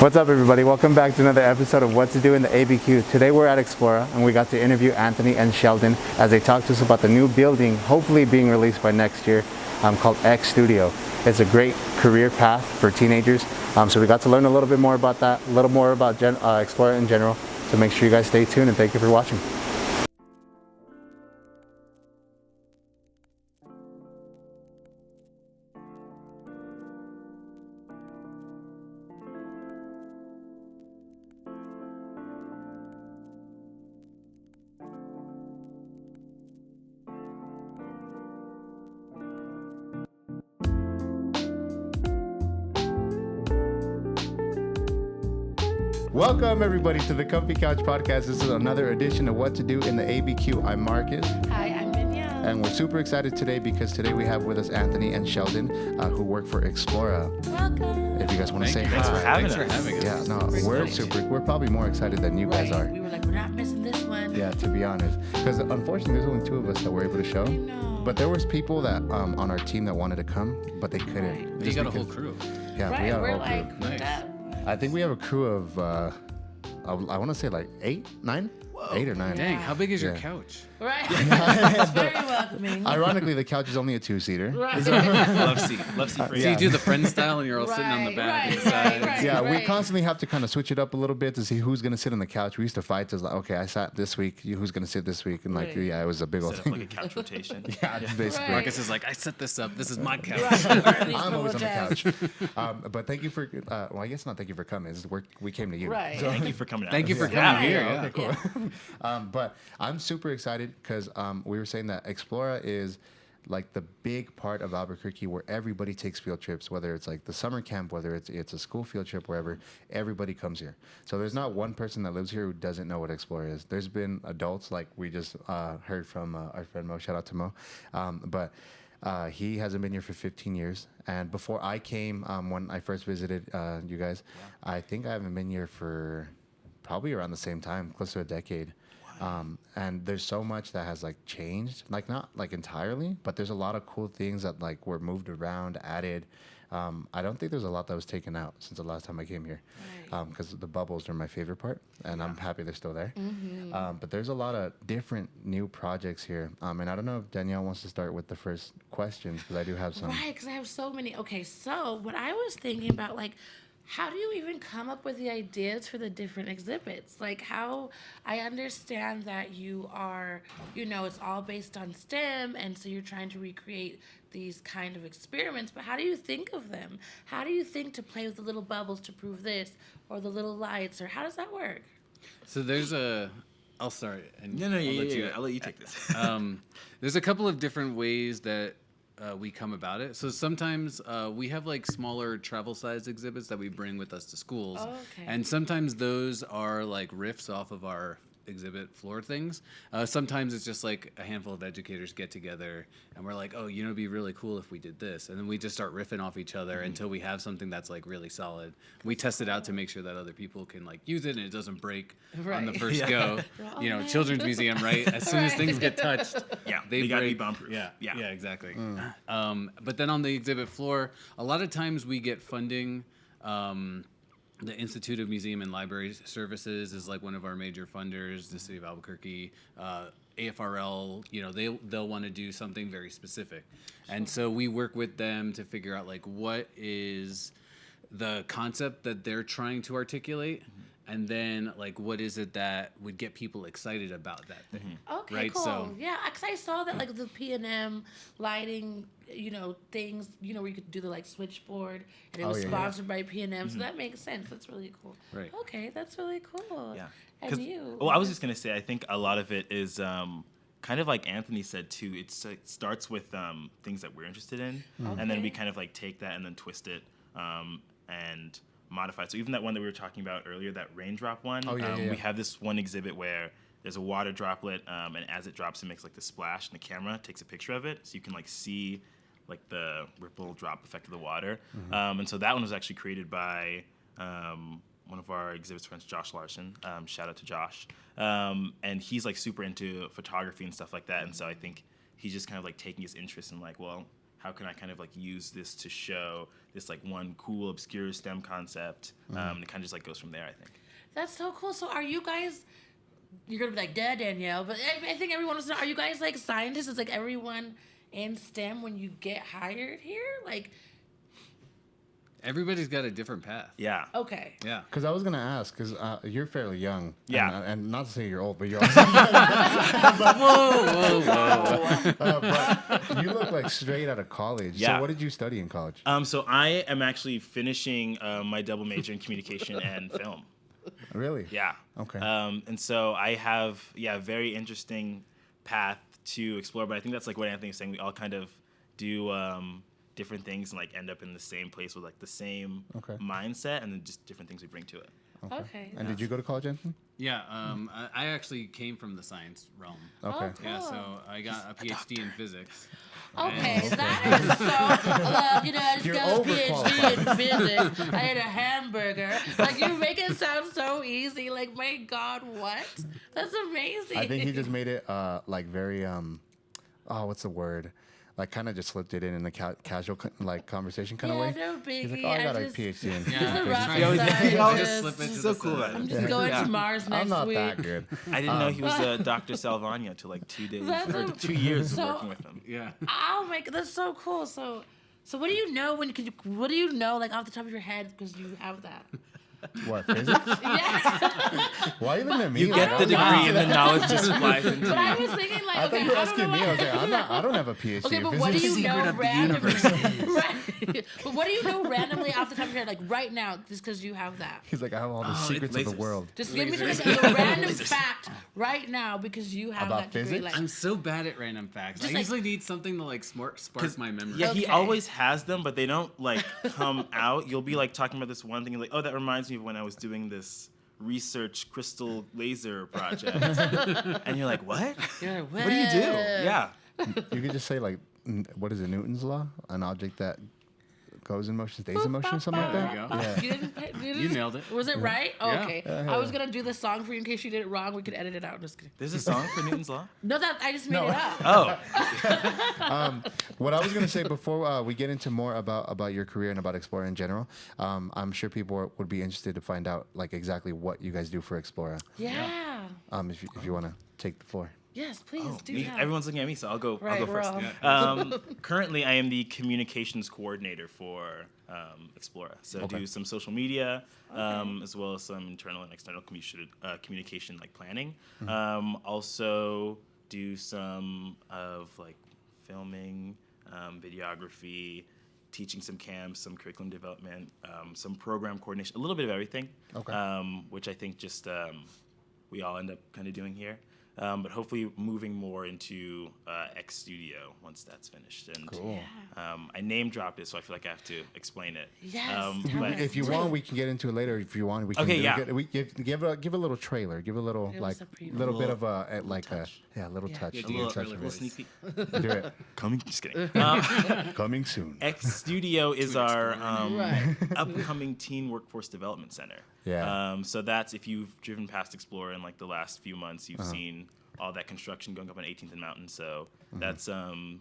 What's up, everybody? Welcome back to another episode of What to Do in the ABQ. Today we're at Explora, and we got to interview Anthony and Sheldon as they talk to us about the new building, hopefully being released by next year, called X Studio. It's a great career path for teenagers. So we got to learn a little bit more about that, a little more about Explora in general. So make sure you guys stay tuned, and thank you for watching. Welcome, everybody, to the Comfy Couch Podcast. This is another edition of What to Do in the ABQ. I'm Marcus. Hi, I'm Danielle. And we're super excited today because today we have with us Anthony and Sheldon, who work for Explora. Welcome. If you guys want to say hi. Thanks for having us. Yeah, no, we're probably more excited than you guys are. We were like, we're not missing this one. Yeah, to be honest. Because unfortunately, there's only two of us that were able to show. I know. But there was people that on our team that wanted to come, but they couldn't. You got a whole crew. Yeah, Right, we got a we're whole like, crew. Nice. I think we have a crew of, I want to say like 8, 9? Whoa. 8 or 9. Dang, how big is your Yeah. couch? Right. It's very welcoming. Ironically, the couch is only a 2-seater. Right. Love seat for you. So you do the friend style and you're all sitting on the back and the sides. Yeah, we constantly have to kind of switch it up a little bit to see who's going to sit on the couch. We used to fight to like, okay, I sat this week, who's going to sit this week? And like, Right. yeah, it was a big old Set up thing. like a couch rotation. Yeah, basically. Right. Marcus is like, I set this up. This is my couch. I'm always on the couch. But thank you for, well, I guess not thank you for coming. We came to you. Right. So, Thank you for coming out. Thank you for yeah, coming here. yeah, Yeah. okay, cool. But I'm super excited because we were saying that Explora is like the big part of Albuquerque where everybody takes field trips, whether it's like the summer camp, whether it's a school field trip, wherever, everybody comes here. So there's not one person that lives here who doesn't know what Explora is. There's been adults, like we just heard from our friend Mo, shout out to Mo, but he hasn't been here for 15 years. And before I came, when I first visited you guys, I think I haven't been here for probably around the same time, close to a decade. And there's so much that has like changed, like not like entirely, but there's a lot of cool things that like were moved around, added. I don't think there's a lot that was taken out since the last time I came here, because the bubbles are my favorite part, and I'm happy they're still there. But there's a lot of different new projects here, and I don't know if Danielle wants to start with the first questions because I do have some. Right, because I have so many. Okay, so what I was thinking about, like, how do you even come up with the ideas for the different exhibits? Like, how I understand that you are, it's all based on STEM, and so you're trying to recreate these kind of experiments, but how do you think of them? How do you think to play with the little bubbles to prove this, or the little lights, or how does that work? So I'll start. And I'll let you take this. There's a couple of different ways that we come about it. So sometimes we have like smaller travel size exhibits that we bring with us to schools. Oh, okay. And sometimes those are like riffs off of our exhibit floor things. Sometimes it's just like a handful of educators get together and we're like, oh, it'd be really cool if we did this. And then we just start riffing off each other until we have something that's like really solid. We test it out to make sure that other people can like use it and it doesn't break on the Right. first go. Oh, man. Children's museum, right? As soon as Right. things get touched, Yeah, they gotta be break. bomb-proof. Yeah, exactly. But then on the exhibit floor, a lot of times we get funding. The Institute of Museum and Library Services is like one of our major funders. The City of Albuquerque, AFRL. They'll want to do something very specific, and so we work with them to figure out like what is the concept that they're trying to articulate. And then, like, what is it that would get people excited about that thing? Okay, right? cool. So, Yeah, because I saw that, like, the P&M lighting, things, where you could do the, like, switchboard, and it was sponsored by P&M, so that makes sense. That's really cool. Right. Okay, that's really cool. Yeah. And you? Well, I was just going to say, I think a lot of it is kind of like Anthony said, too. It starts with things that we're interested in, and then we kind of, like, take that and then twist it and modify. So even that one that we were talking about earlier, that raindrop one, we have this one exhibit where there's a water droplet, and as it drops, it makes like the splash, and the camera takes a picture of it, so you can like see like the ripple drop effect of the water. And so that one was actually created by one of our exhibits friends, Josh Larson. Shout out to Josh. And he's like super into photography and stuff like that. And so I think he's just kind of like taking his interest in like, well, how can I kind of like use this to show this like one cool obscure STEM concept, and it kind of just like goes from there, I think. That's so cool. So are you guys? You're gonna be like, "Duh, Danielle," but I think everyone wants to know: are you guys like scientists? Is like everyone in STEM when you get hired here? Like, Everybody's got a different path. Yeah. okay, Yeah. Because I was gonna ask, because you're fairly young. Yeah. And not to say you're old, but you're also. But you look like straight out of college. Yeah. So what did you study in college? So I am actually finishing my double major in communication and film. Really? Yeah. Okay. And so I have, a very interesting path to explore, but I think that's like what Anthony was saying. We all kind of do different things and like end up in the same place with like the same mindset, and then just different things we bring to it. okay. And did you go to college, Anthony? Yeah. I actually came from the science realm. Okay. Yeah, Cool. so I got a PhD in physics. Okay, that is so. I just You're got a PhD overqualified. in physics. I had a hamburger. Like, you make it sound so easy. Like, my God, what? That's amazing. I think he just made it like very what's the word? Like kind of just slipped it in a casual like conversation kind of way. No biggie. He's like, oh, I got a PhD in Just a physics. rocket He always- he scientist. always slip into so the cool sun. about I'm it. just going Yeah. to Mars next I'm not week. that good. I didn't know he was Dr. Salvagna till like 2 days That's or a- 2 years so- of working with him. Yeah. Oh my God, that's so cool. So what do you know what do you know like off the top of your head because you have that? What, physics? Yeah. Why are you looking at me? You like, get the I'm degree not- and the knowledge just flies into But I you. was thinking like, I thought okay, you were I don't asking know me. what- I was like, I don't have a PhD Okay, in but physics. what do you Secret know of the randomly? universe. Right. But what do you know randomly off the top of your head, like right now, just because you have that? He's like, I have all the Oh, secrets of the lasers. world. Just give me Lasers. just a random fact right now because you have About that degree. physics? Like, I'm so bad at random facts. Just I like- usually need something to like spark my memory. Yeah, he Okay. always has them, but they don't like come out. You'll be like talking about this one thing, and like, oh, that reminds me of when I was doing this research crystal laser project, and you're like, what? you're like, What do you do? Yeah. You could just say like, what is it, Newton's law? An object that goes in motion stays in motion, something like There that. you go. Yeah. You didn't pay, You nailed it. Was it right? Oh, Yeah. okay. I was gonna do the song for you in case you did it wrong. We could edit it out. I'm just kidding. There's a song for Newton's law. No, that I just made it up. Oh, What I was gonna say before we get into more about your career and about Explora in general, I'm sure people would be interested to find out like exactly what you guys do for Explora. Yeah. If you want to take the floor. Yes, please do me, that. everyone's looking at me, so I'll go. Right, I'll go we're first. all- Currently, I am the communications coordinator for Explora. So I do some social media, as well as some internal and external communication, like planning. Also do some of like filming, videography, teaching some camps, some curriculum development, some program coordination, a little bit of everything. Okay. Which I think just we all end up kind of doing here. But hopefully moving more into X Studio once that's finished. And Cool. I name dropped it, so I feel like I have to explain it. Yes, tell but us. If you want, we can get into it later. If you want, we can. Okay, yeah. Give a little trailer. Give a little Give like us a preview. little bit Little of a like a little Yeah. touch. Yeah, a do little, trailer little voice. sneak peek. Do it. Coming, just kidding. Coming soon. X Studio is an our Explorer. Right. upcoming teen workforce development center. Yeah. So that's if you've driven past Explora in like the last few months, you've seen all that construction going up on 18th and Mountain. So that's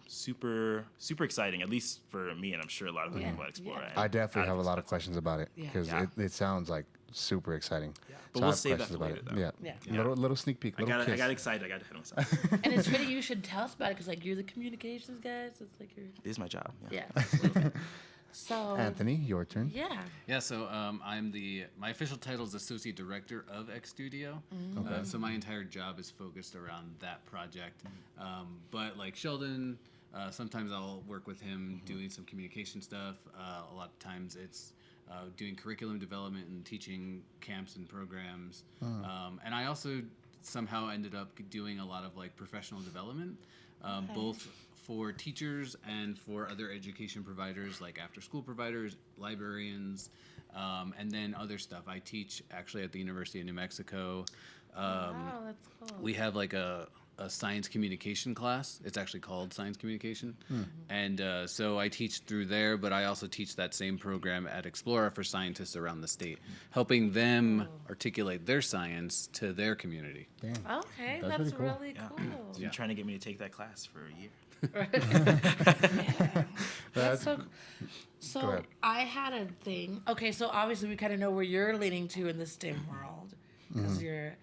super exciting, at least for me, and I'm sure a lot of the Yeah. people at Explora. Yeah. and I definitely out have a of lot of Wisconsin. questions about it Yeah. because Yeah. it sounds like super exciting. But I we'll have save that questions for about later, it. though. Yeah. Yeah. Little sneak peek. I Little got kiss. excited. I got ahead of myself. And it's really you should tell us about it because like you're the communications guy, so it's like you're It is my job. yeah. absolutely. So Anthony, your turn. yeah. Yeah, so my official title is Associate Director of X Studio. So my entire job is focused around that project. But like Sheldon, sometimes I'll work with him doing some communication stuff. A lot of times it's doing curriculum development and teaching camps and programs. And I also somehow ended up doing a lot of like professional development, both for teachers and for other education providers like after school providers, librarians, and then other stuff. I teach actually at the University of New Mexico. Wow, that's cool. We have like a a science communication class. It's actually called science communication. And so I teach through there, but I also teach that same program at Explora for scientists around the state, helping them articulate their science to their community. Damn. Okay, That's that's really cool. really Yeah. cool. So you're trying to get me to take that class for a year. That's so. Go So ahead. I had a thing. Okay, so obviously we kind of know where you're leaning to in the STEM world because you're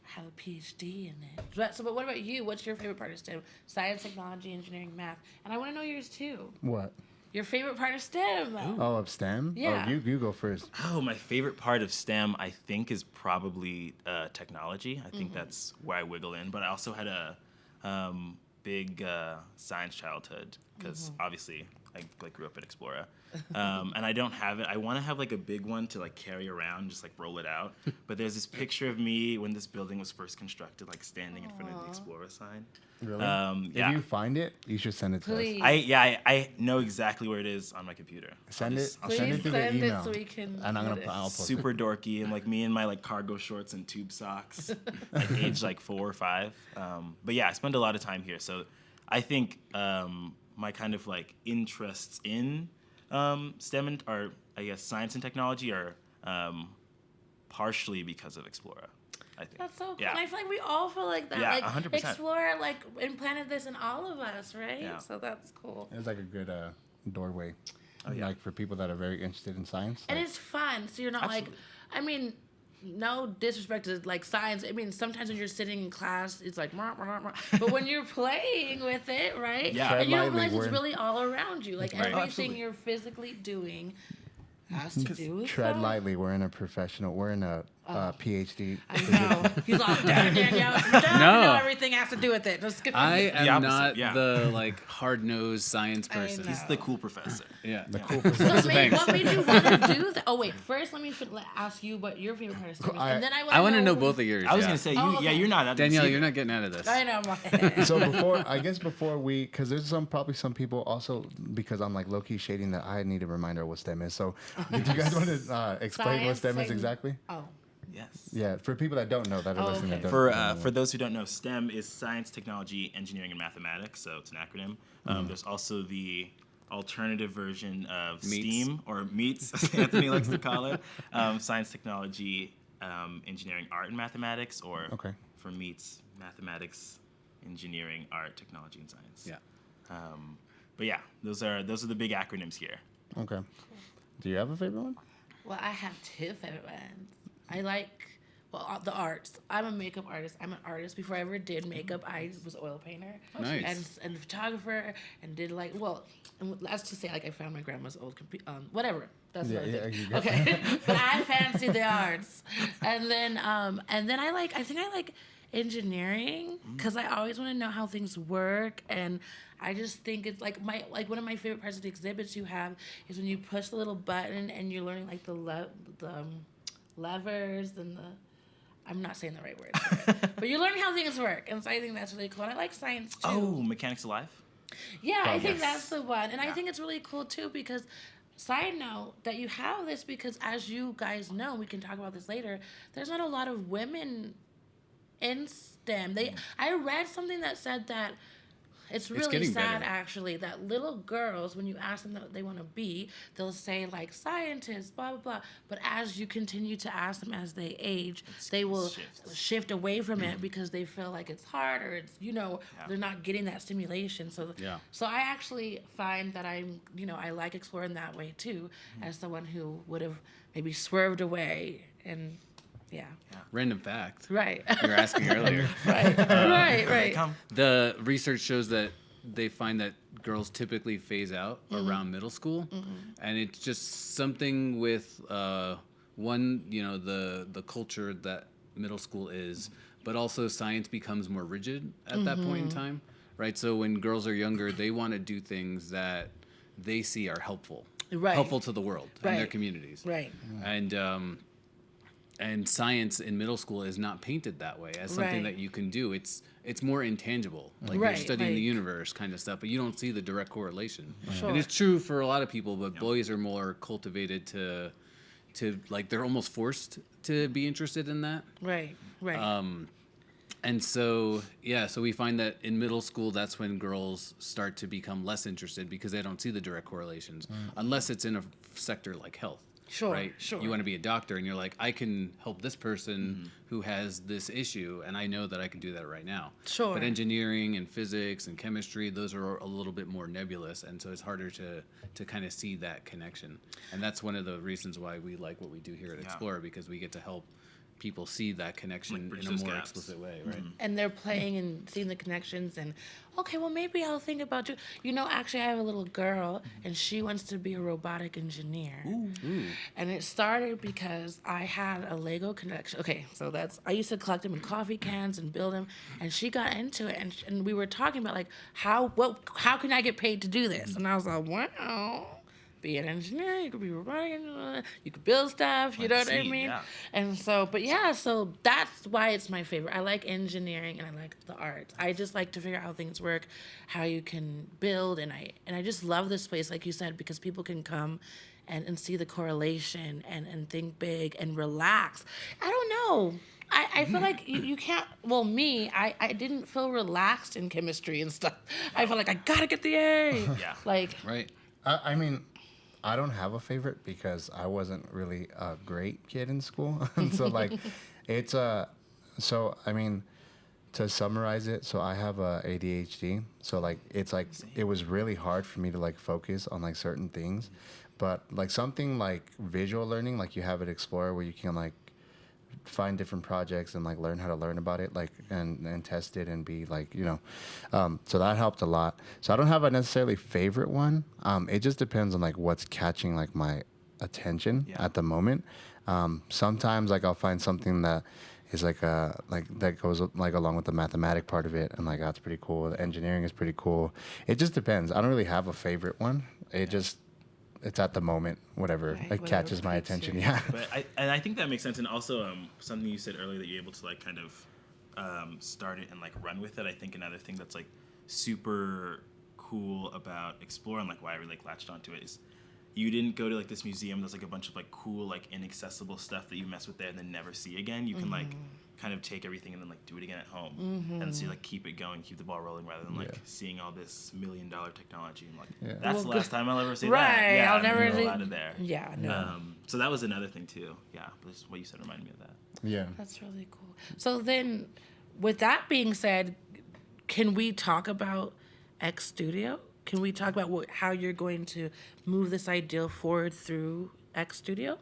have a PhD in it. But what about you? What's your favorite part of STEM? Science, technology, engineering, math, and I want to know yours too. What? Your favorite part of STEM? Oh, of STEM? Yeah. Oh, you go first. Oh, my favorite part of STEM, I think, is probably technology. I think that's where I wiggle in. But I also had a big science childhood because obviously I grew up at Explora. And I don't have it. I want to have like a big one to like carry around, just like roll it out. But there's this picture of me when this building was first constructed, like standing in front of the Explora sign. Really? Yeah. If you find it, you should send it to Please. us. I know exactly where it is on my computer. Send I'll it. just- I'll Please Send it through the send it email. so we can. And put it. I'll post super dorky and like me in my like cargo shorts and tube socks at age like 4 or 5. But yeah, I spend a lot of time here. So I think my kind of like interests in STEM or I guess science and technology are partially because of Explora. I think. That's so cool. Yeah. And I feel like we all feel like that. Yeah, like 100%. Explore like implanted this in all of us, right? Yeah. So that's cool. It's like a good doorway. Oh, yeah. Like for people that are very interested in science. And like- it's fun. So you're not Absolutely. like, I mean, no disrespect to like science. I mean, sometimes when you're sitting in class, it's like, "Mah, mah, mah." But when you're playing with it, right? Yeah. And you don't Tread lightly, realize it's we're- really all around you. Like Right. Oh, everything absolutely. you're physically doing has to do with Tread that. lightly. We're in a PhD. I know. He's all, Danielle, it's my job to No. know everything has to do with it. Just kidding. I The am opposite, not yeah. the like hard-nosed science I person. know. He's the cool professor. Yeah. The cool So percent. what made you want to do that? Oh wait, first let me ask you what your favorite part of STEM is, and then I want to know both of yours. I was yeah. gonna say Oh, yeah, okay. you're not. I didn't Danielle, see you're that. not getting out of this. I know. So before we, because there's probably some people also, because I'm like low key shading that I need a reminder of what STEM is. So did you guys want to explain what Science, STEM is techn- exactly? Oh, Yes. Yeah, for people that don't know that are Oh, listening. okay. That For don't know. for those who don't know, STEM is science, technology, engineering, and mathematics. So it's an acronym. There's also the alternative version of Meets. STEAM or MEETS, as Anthony likes to call it. Science, technology, engineering, art, and mathematics. Or Okay. for MEETS, mathematics, engineering, art, technology, and science. Yeah. But yeah, those are the big acronyms here. Okay. Do you have a favorite one? well, I have two favorite ones. I like the arts. I'm a makeup artist. I'm an artist. Before I ever did makeup, I was an oil painter Nice. and photographer, and did like and let's just say like I found my grandma's old whatever. That's Yeah, another yeah, thing. you got Okay, but I fancy the arts, and then I think I like engineering because I always want to know how things work, and I just think it's like one of my favorite parts of the exhibits you have is when you push the little button and you're learning like the levers and I'm not saying the right word for it, but you're learning how things work, and so I think that's really cool. And I like science too. Oh, Mechanics Alive. Yeah, I think yes. that's the one. And I Yeah. think it's really cool too because, side note, that you have this because as you guys know, we can talk about this later, there's not a lot of women in STEM. I read something that said that it's really getting sad better. actually that little girls, when you ask them what they want to be, they'll say like scientists, blah blah blah. But as you continue to ask them as they age, they will shifts. shift away from it because they feel like it's hard or it's they're not getting that stimulation. So Yeah. so I actually find that I like exploring that way too, as someone who would have maybe swerved away and yeah. Random fact. Right. You were asking earlier. right. Come. The research shows that they find that girls typically phase out around middle school, and it's just something with the culture that middle school is, but also science becomes more rigid at that point in time, right? So when girls are younger, they want to do things that they see are helpful, Right. helpful to the world and their Right. communities, Right. and science in middle school is not painted that way as something Right. that you can do. It's more intangible, like Right, you're studying the like- universe kind of stuff, but you don't see the direct correlation. Sure. And it's true for a lot of people, but boys are more cultivated to like they're almost forced to be interested in that. Right. And so, yeah, so we find that in middle school, that's when girls start to become less interested because they don't see the direct correlations, unless it's in a sector like health. Sure, Right? sure. You want to be a doctor, and you're like, I can help this person who has this issue, and I know that I can do that right now. Sure. But engineering and physics and chemistry, those are a little bit more nebulous, and so it's harder to kind of see that connection. And that's one of the reasons why we like what we do here at Explora, because we get to help people see that connection bridge in a those more gaps. explicit way, right? And they're playing and seeing the connections and okay, well maybe I'll think about you. You know, actually I have a little girl and she wants to be a robotic engineer. And it started because I had a Lego collection. Okay, so I used to collect them in coffee cans and build them, and she got into it, and we were talking about like how can I get paid to do this? And I was like, wow. Be an engineer, you could be a robotic engineer, you could build stuff, you know what I mean? Yeah. And so, so that's why it's my favorite. I like engineering and I like the arts. I just like to figure out how things work, how you can build, and I just love this place, like you said, because people can come and see the correlation and think big and relax. I don't know. I feel like you can't, well, me, I didn't feel relaxed in chemistry and stuff. I felt like I gotta get the A. Yeah. Like, Right. I mean, I don't have a favorite because I wasn't really a great kid in school. And so like it's so I mean, to summarize it, so I have a ADHD. So like it's like it was really hard for me to like focus on like certain things. But like something like visual learning, like you have at Explora where you can like find different projects and like learn how to learn about it, like and test it and be like, you know, so that helped a lot. So I don't have a necessarily favorite one. It just depends on like what's catching like my attention at the moment. Sometimes like I'll find something that is like that goes like along with the mathematic part of it, and like that's pretty cool. The engineering is pretty cool. It just depends. I don't really have a favorite one. It's at the moment, whatever Right, it catches my piques attention. your- Yeah. But I think that makes sense, and also something you said earlier that you're able to like kind of start it and like run with it. I think another thing that's like super cool about Explore and like why I really like latched onto it is you didn't go to like this museum that's like a bunch of like cool like inaccessible stuff that you mess with there and then never see again. You can like kind of take everything and then like do it again at home, and so you like keep it going, keep the ball rolling, rather than like seeing all this $1 million technology and like that's the last time I'll ever see that. Right, Yeah, I'll never and see- roll out of there. Yeah, no. So that was another thing too. Yeah, but what you said reminded me of that. Yeah. That's really cool. So then, with that being said, can we talk about X Studio? Can we talk about how you're going to move this ideal forward through X Studio?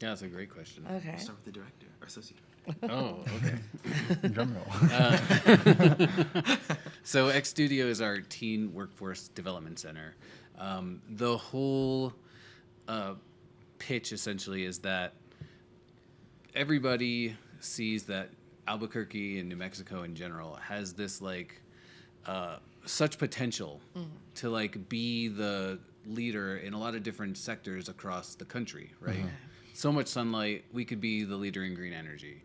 Yeah, that's a great question. Okay. Start with the director or associate. Oh, okay. Drum roll. So X Studio is our teen workforce development center. The whole pitch essentially is that everybody sees that Albuquerque and New Mexico in general has this like such potential to like be the leader in a lot of different sectors across the country, right? So much sunlight, we could be the leader in green energy.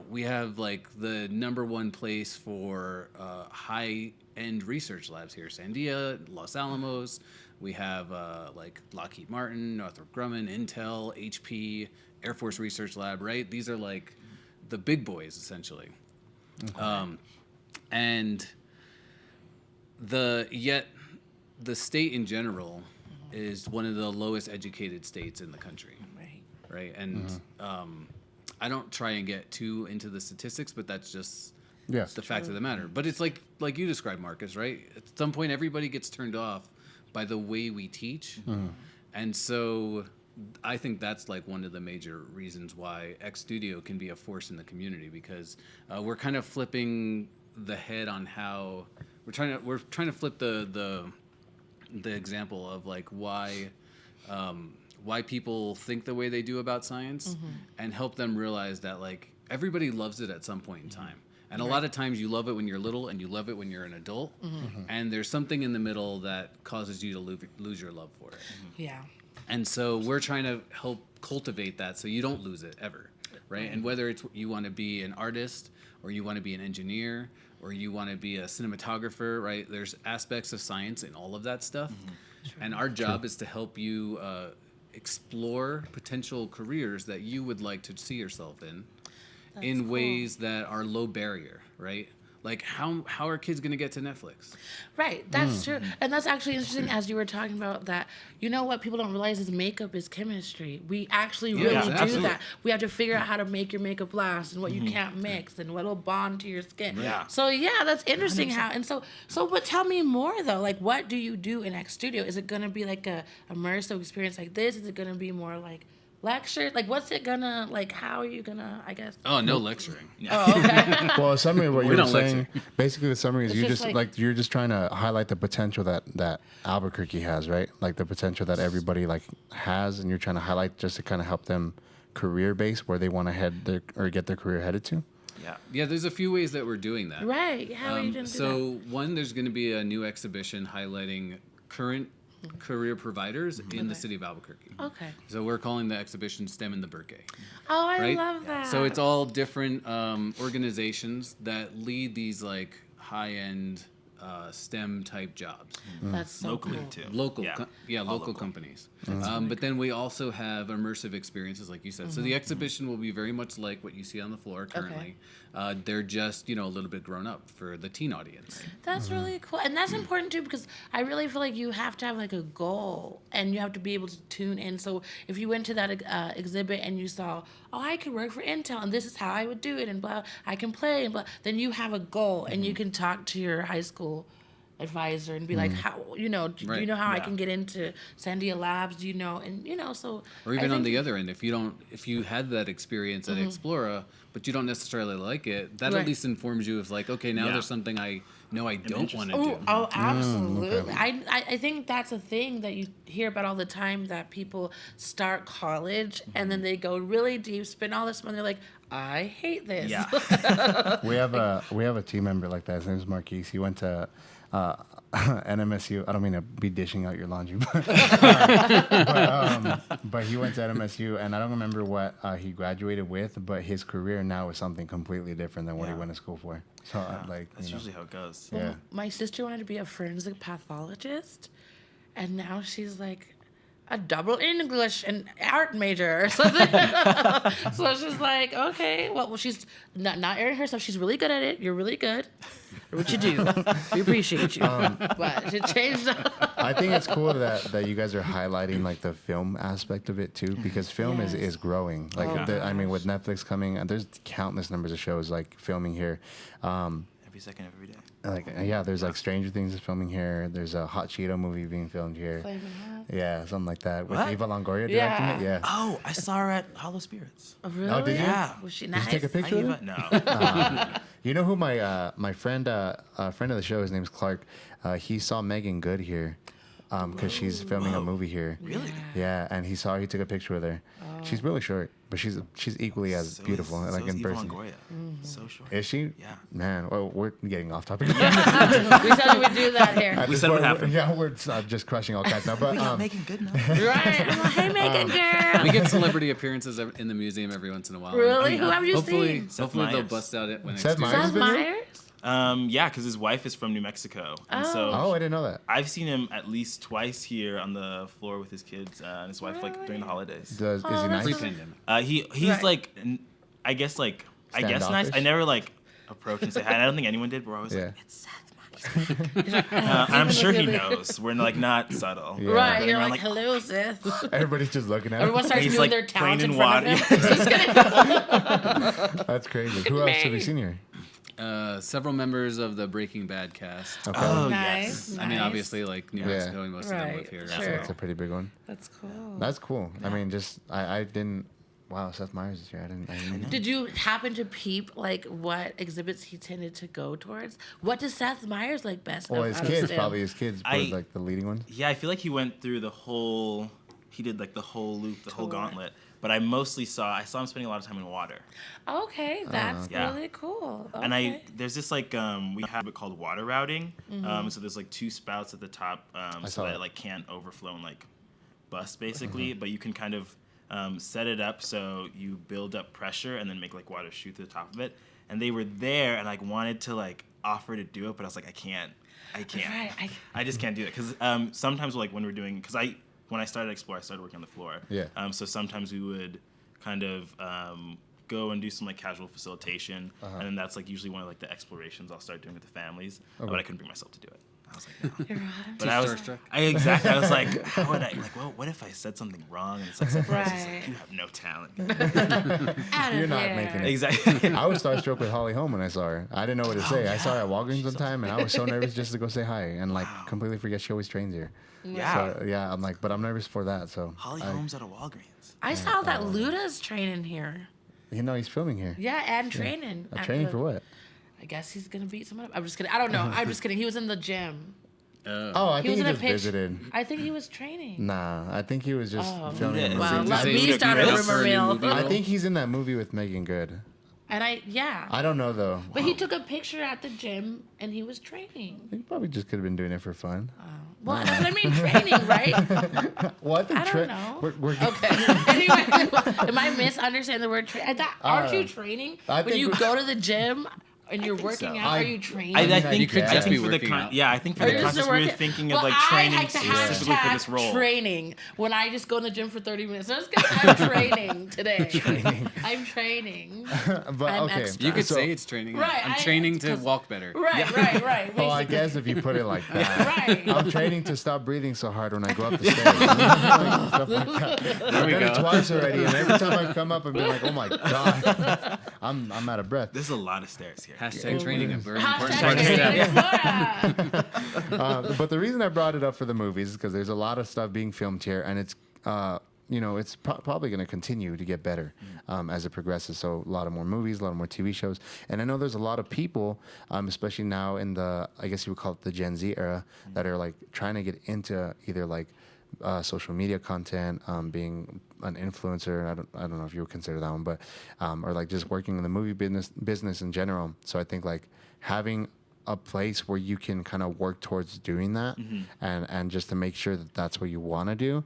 We have like the #1 place for high-end research labs here, Sandia, Los Alamos. We have like Lockheed Martin, Northrop Grumman, Intel, HP, Air Force Research Lab, right? These are like the big boys essentially. And the state in general is one of the lowest educated states in the country. Right. And I don't try and get too into the statistics, but that's just the fact of the matter. But it's like you described, Marcus, right? At some point, everybody gets turned off by the way we teach. And so I think that's like one of the major reasons why X Studio can be a force in the community, because we're kind of flipping the head on how we're trying to flip the example of like why people think the way they do about science, and help them realize that like everybody loves it at some point in time. And a lot of times you love it when you're little and you love it when you're an adult. And there's something in the middle that causes you to lose your love for it. Yeah. And so we're trying to help cultivate that so you don't lose it ever, right? And whether it's you want to be an artist or you want to be an engineer or you want to be a cinematographer, right? There's aspects of science in all of that stuff. And our job is to help you explore potential careers that you would like to see yourself in, in ways that are low barrier, right? Like how are kids going to get to Netflix? Right, that's true. And that's actually interesting as you were talking about that. You know what people don't realize is makeup is chemistry. We actually really do absolutely. that. We have to figure out how to make your makeup last and what you can't mix and what'll bond to your skin. Yeah. So yeah, that's interesting 100%. How and so but tell me more though. Like what do you do in X Studio? Is it gonna be like a immersive experience like this? Is it gonna be more like lecture? Like what's it gonna like how are you gonna I guess Oh, no lecturing. Oh, okay. Well, a summary of what We you were don't saying, lecture. basically the summary is It's you just just like- you're just trying to highlight the potential that Albuquerque has, right? Like the potential that everybody like has, and you're trying to highlight just to kind of help them career base where they want to head or get their career headed to. Yeah. Yeah, there's a few ways that we're doing that. Right. How are you gonna do So one, there's going to be a new exhibition highlighting current career providers in the city of Albuquerque. that? Okay. So we're calling the exhibition STEM in the Burkay. Oh, I Right? love that. So it's all different organizations that lead these like high-end STEM type jobs. That's so Locally cool. too. Local, Yeah. All local local. companies. But then we also have immersive experiences, like you said. So the exhibition will be very much like what you see on the floor currently. They're just a little bit grown up for the teen audience. That's really cool. And that's important too because I really feel like you have to have like a goal and you have to be able to tune in. So if you went to that exhibit and you saw, oh, I could work for Intel and this is how I would do it and blah, I can play and blah, then you have a goal and you can talk to your high school advisor and be like, how, do you know how I Yeah. can get into Sandia Labs? Do you know? And, so. Or even on the other end, if you had that experience at Explora, but you don't necessarily like it, that Right. at least informs you of like, okay, now Yeah. there's something I know I don't want to Oh, do. oh, absolutely. I think that's a thing that you hear about all the time that people start college and then they go really deep, spend all this money. They're like, I hate this. Yeah. We have a team member like that. His name is Marquise. He went to NMSU. I don't mean to be dishing out your laundry, but he went to NMSU, and I don't remember what he graduated with, but his career now is something completely different than what he Yeah. went to school for. So That's usually how it goes. yeah. My sister wanted to be a forensic pathologist, and now she's like a double English and art major or something. So she's like, okay, well she's not airing herself. She's really good at it. You're really good at what you do. We appreciate you. But she changed. I think it's cool that you guys are highlighting like the film aspect of it too, because film Yes. is growing. Like I mean, with Netflix coming, there's countless numbers of shows like filming here. Every second, every day. There's like Stranger Things is filming here. There's a Hot Cheeto movie being filmed here. Flaming Hot. Yeah, something like that with What? Eva Longoria directing Yeah. it. Yeah. Oh, I saw her at Hollow Spirits. Oh, really? Oh, did you? Yeah. Was she Did nice? you take a picture of it? No. You know who my friend friend of the show, his name's Clark. He saw Megan Good here, because she's filming a movie here. Really? Yeah, and he took a picture with her. She's really short, but she's equally as So beautiful, is- like so in is Eva person. Longoria. So short. Is she? Yeah. Man, well, we're getting off topic. We said we would do that here. At We this said what point, happened. Yeah, we're just crushing all kinds now. But We got Megan good enough. Right. I'm like, hey, Megan, girl. We get celebrity appearances in the museum every once in a while. Really? Who have you Hopefully, seen? Seth they'll Meyers. bust out it when Seth it's Meyers? Seth has been here? Meyers? Yeah, because his wife is from New Mexico, and so Oh, I didn't know that. I've seen him at least twice here on the floor with his kids and his wife, like during the holidays. Is he that's nice? really- pre-pandemic. He's Right. like, I guess nice. Standoffish? I never like approach and say hi. And I don't think anyone did. We're always Yeah. like, it's Seth Meyers. I'm sure he knows. We're like not subtle. Yeah. Right. But You're we're like, hello, Seth. Everybody's just looking at him. Everyone starts He's, doing like, their talent in playing in front of water. him. Just kidding. That's crazy. Who else have you me. seen here? Several members of the Breaking Bad cast. Okay. Oh Nice. yes. I mean, obviously, like New Yeah. Mexico, and most of them Right, live here. sure. so- That's a pretty big one. That's cool. That's cool. I mean, just I didn't. Wow, Seth Meyers is here. I didn't. Did you happen to peep like what exhibits he tended to go towards? What does Seth Meyers like best? Well, out his of kids them? probably. His kids were I- like the leading ones. Yeah, I feel like he went through the whole. He did like the whole loop, the whole Tour. gauntlet. But I saw him spending a lot of time in water. Okay, that's Yeah. really cool. Okay. And there's this like we have it called water routing. So there's like two spouts at the top, so saw that that. it like can't overflow and like bust basically. But you can kind of set it up so you build up pressure and then make like water shoot to the top of it. And they were there and like wanted to like offer to do it, but I was like, I can't. Right, I just can't do it because sometimes like when we're doing when I started Explora, I started working on the floor. Yeah. So sometimes we would kind of go and do some like casual facilitation, and then that's like usually one of like the explorations I'll start doing with the families. But I couldn't bring myself to do it. I was like, no. But I was like, how would I like? Well, what if I said something wrong? And it's like, like you have no talent. You're not making it. Exactly. I was starstruck with Holly Holm when I saw her. I didn't know what to say. I saw her at Walgreens one time, and I was so nervous just to go say hi, and like completely forget she always trains here. Yeah. So, yeah, I'm like, but I'm nervous for that. So Holly Holmes at a Walgreens. I saw that Luda's training here. You know, he's filming here. Yeah, and training. Training for what? I guess he's gonna beat someone up. I'm just kidding. I don't know. I'm just kidding. He was in the gym. I think he just visited. I think he was training. Nah, I think he was just filming. Well, let me start a rumor mill. I think he's in that movie with Megan Good. And I don't know though. But he took a picture at the gym and he was training. He probably just could have been doing it for fun. Well, that's what I mean, training, right? Well, I think I don't know. We're Okay. Anyway, am I misunderstanding the word training? I thought, aren't you training? When you go to the gym and you're working out, are you training? I think you could just be working out. I think for the context we were thinking of like training specifically for this role. Training. When I just go in the gym for 30 minutes. So I'm training today. I'm training. But I'm okay. extra. You could say it's training. Right, I'm training to walk better. Right. Well, I guess if you put it like that. Right. I'm training to stop breathing so hard when I go up the stairs. Stuff like that. I've done it twice already, and every time I come up and be like, oh my God, I'm out of breath. There's a lot of stairs here. Hashtag training, a very important Hashtag part of training step. Explora. But the reason I brought it up for the movies is because there's a lot of stuff being filmed here, and it's it's probably going to continue to get better as it progresses. So a lot of more movies, a lot of more TV shows, and I know there's a lot of people, especially now in the, I guess you would call it the Gen Z era, that are like trying to get into either like social media content, being an influencer. I don't know if you would consider that one, but or like just working in the movie business in general. So I think like having a place where you can kind of work towards doing that, and just to make sure that that's what you want to do.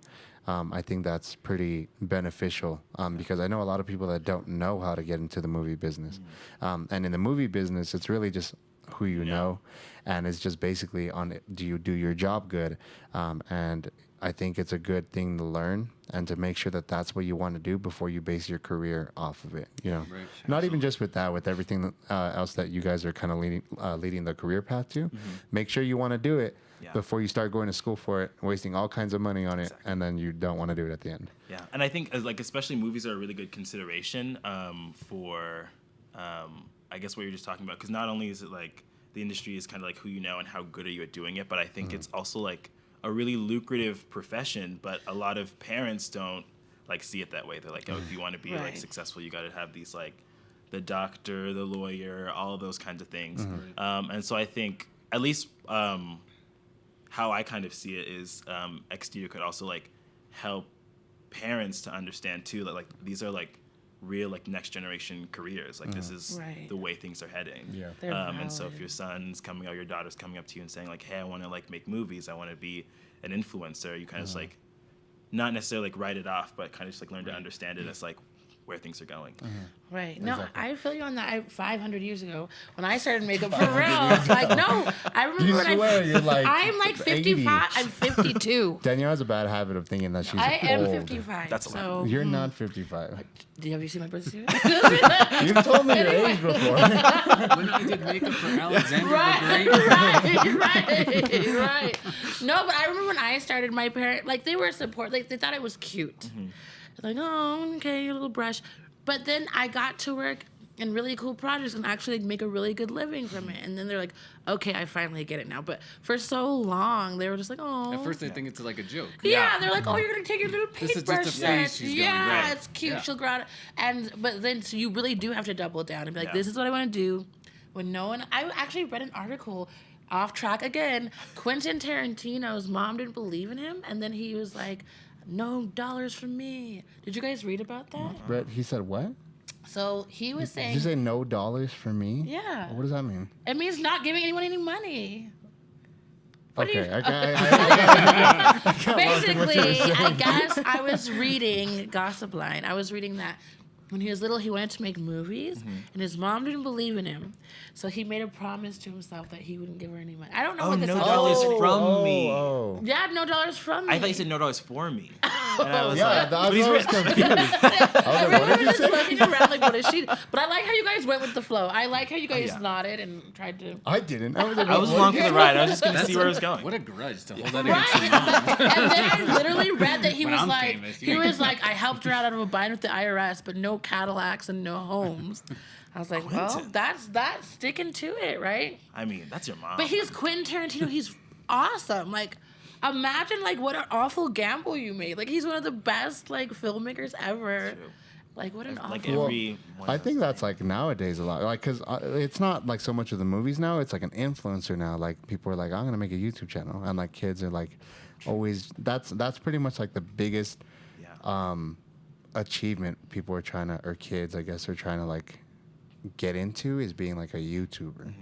I think that's pretty beneficial because I know a lot of people that don't know how to get into the movie business. And in the movie business, it's really just who you know, and it's just basically on do you do your job good, and I think it's a good thing to learn and to make sure that that's what you want to do before you base your career off of it. Not even just with that, with everything else that you guys are kind of leading the career path to. Make sure you want to do it before you start going to school for it, wasting all kinds of money on it, and then you don't want to do it at the end. Yeah, and I think like especially movies are a really good consideration for I guess what you're just talking about, because not only is it like the industry is kind of like who you know and how good are you at doing it, but I think it's also like a really lucrative profession, but a lot of parents don't like see it that way. They're like, oh, if you want to be like successful, you got to have these like the doctor, the lawyer, all of those kinds of things. And so I think at least how I kind of see it is XDU could also like help parents to understand too that like these are like real like next generation careers. Like this is the way things are heading. And so if your son's coming out, your daughter's coming up to you and saying like, hey, I want to like make movies, I want to be an influencer, you kind of just like not necessarily like write it off, but kind of just like learn to understand it as like where things are going. Right. No, I feel you on that. 500 years ago, when I started makeup for real, it's like, no, I remember you're like I'm like 55. I'm 52. Danielle has a bad habit of thinking that she's I am old. 55. That's so You're not 55. Have you seen my birth certificate? You've told me your age before. When I did makeup for Alexander the Great. right. No, but I remember when I started, my parents, like, they were support, like, they thought it was cute. Like, oh, okay, your little brush. But then I got to work in really cool projects and actually like, make a really good living from it. And then they're like, okay, I finally get it now. But for so long, they were just like, oh. At first, they think it's like a joke. Yeah, they're like, oh, you're gonna take your little This is paintbrush just a phase set. she's going, Yeah, right. it's cute. Yeah. She'll grow out. But then, so you really do have to double down and be like, this is what I want to do. When no one, I actually read an article, off track again. Quentin Tarantino's mom didn't believe in him, and then he was like, no dollars from me. Did you guys read about that? Brett, he said what? So he was saying. Did you say no dollars for me? Yeah. What does that mean? It means not giving anyone any money. What Okay. do you, I basically, I guess I was reading Gossip Line. I was reading that when he was little, he wanted to make movies, and his mom didn't believe in him. So he made a promise to himself that he wouldn't give her any money. I don't know what this no is. dollars from me. Yeah, no dollars from me. I thought you said no dollars for me. And I was yeah, like, I but he's was rich. confused. I was like, what did you just say? looking around like, what noticed. But I like how you guys went with the flow. I like how you guys nodded and tried to. I didn't. I was, like, I was along for the ride. I was just gonna see where it was going. What a grudge to hold that Right, against your mom. and then I literally read that he When was I'm like, famous, you he ain't was like, I helped her out of a bind with the IRS, but no Cadillacs and no homes. I was like, well, Quentin. that's sticking to it, right? I mean, that's your mom. But he's Quentin Tarantino. He's awesome. Like, imagine like what an awful gamble you made. Like, he's one of the best like filmmakers ever. True. Like, what an Like awful. every one I of think those that's like nowadays a lot. Like, because it's not like so much of the movies now. It's like an influencer now. Like, people are like, I'm going to make a YouTube channel. And like kids are like always, that's pretty much like the biggest Yeah. achievement people are trying to, or kids, I guess, are trying to like get into is being like a YouTuber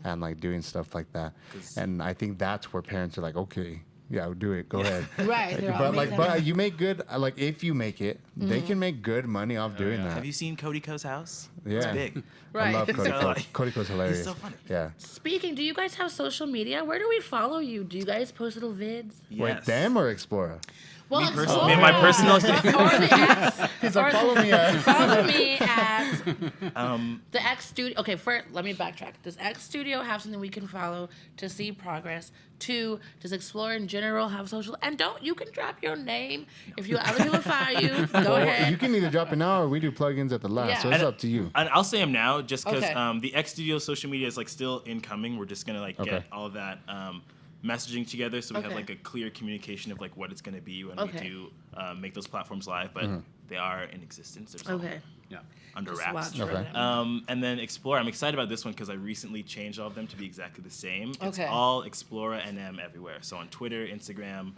and like doing stuff like that. 'Cause- And I think that's where parents are like, okay, yeah, do it. Go ahead. Right. they're all But like, making but it. you make good. Like, if you make it, they can make good money off doing yeah. that. Have you seen Cody Ko's house? Yeah. It's big. Right. I love Cody. So, Ko. like, Cody Ko's hilarious. He's so funny. Yeah. Speaking, do you guys have social media? Where do we follow you? Do you guys post little vids? Wait, Yes. them or Explora? Well, personally- my personal- or the X. He's like, follow me. Follow me at Um, the X Studio. Okay, first, let me backtrack. Does X Studio have something we can follow to see progress? 2, does Explore in general have social? And you can drop your name if you other people follow you. Go ahead. You can either drop it now or we do plugins at the last. Yeah. So it's And- up to you. and I'll say them now, just because Okay. the X Studio social media is like still incoming. We're just gonna like Okay. get all of that messaging together, so we have Okay. like a clear communication of like what it's gonna be when Okay. we do make those platforms live. But they are in existence. They're still Okay. Yeah. under Just wraps. watch for Okay. them. And then Explore, I'm excited about this one because I recently changed all of them to be exactly the same. It's Okay. all Explora NM everywhere. So on Twitter, Instagram,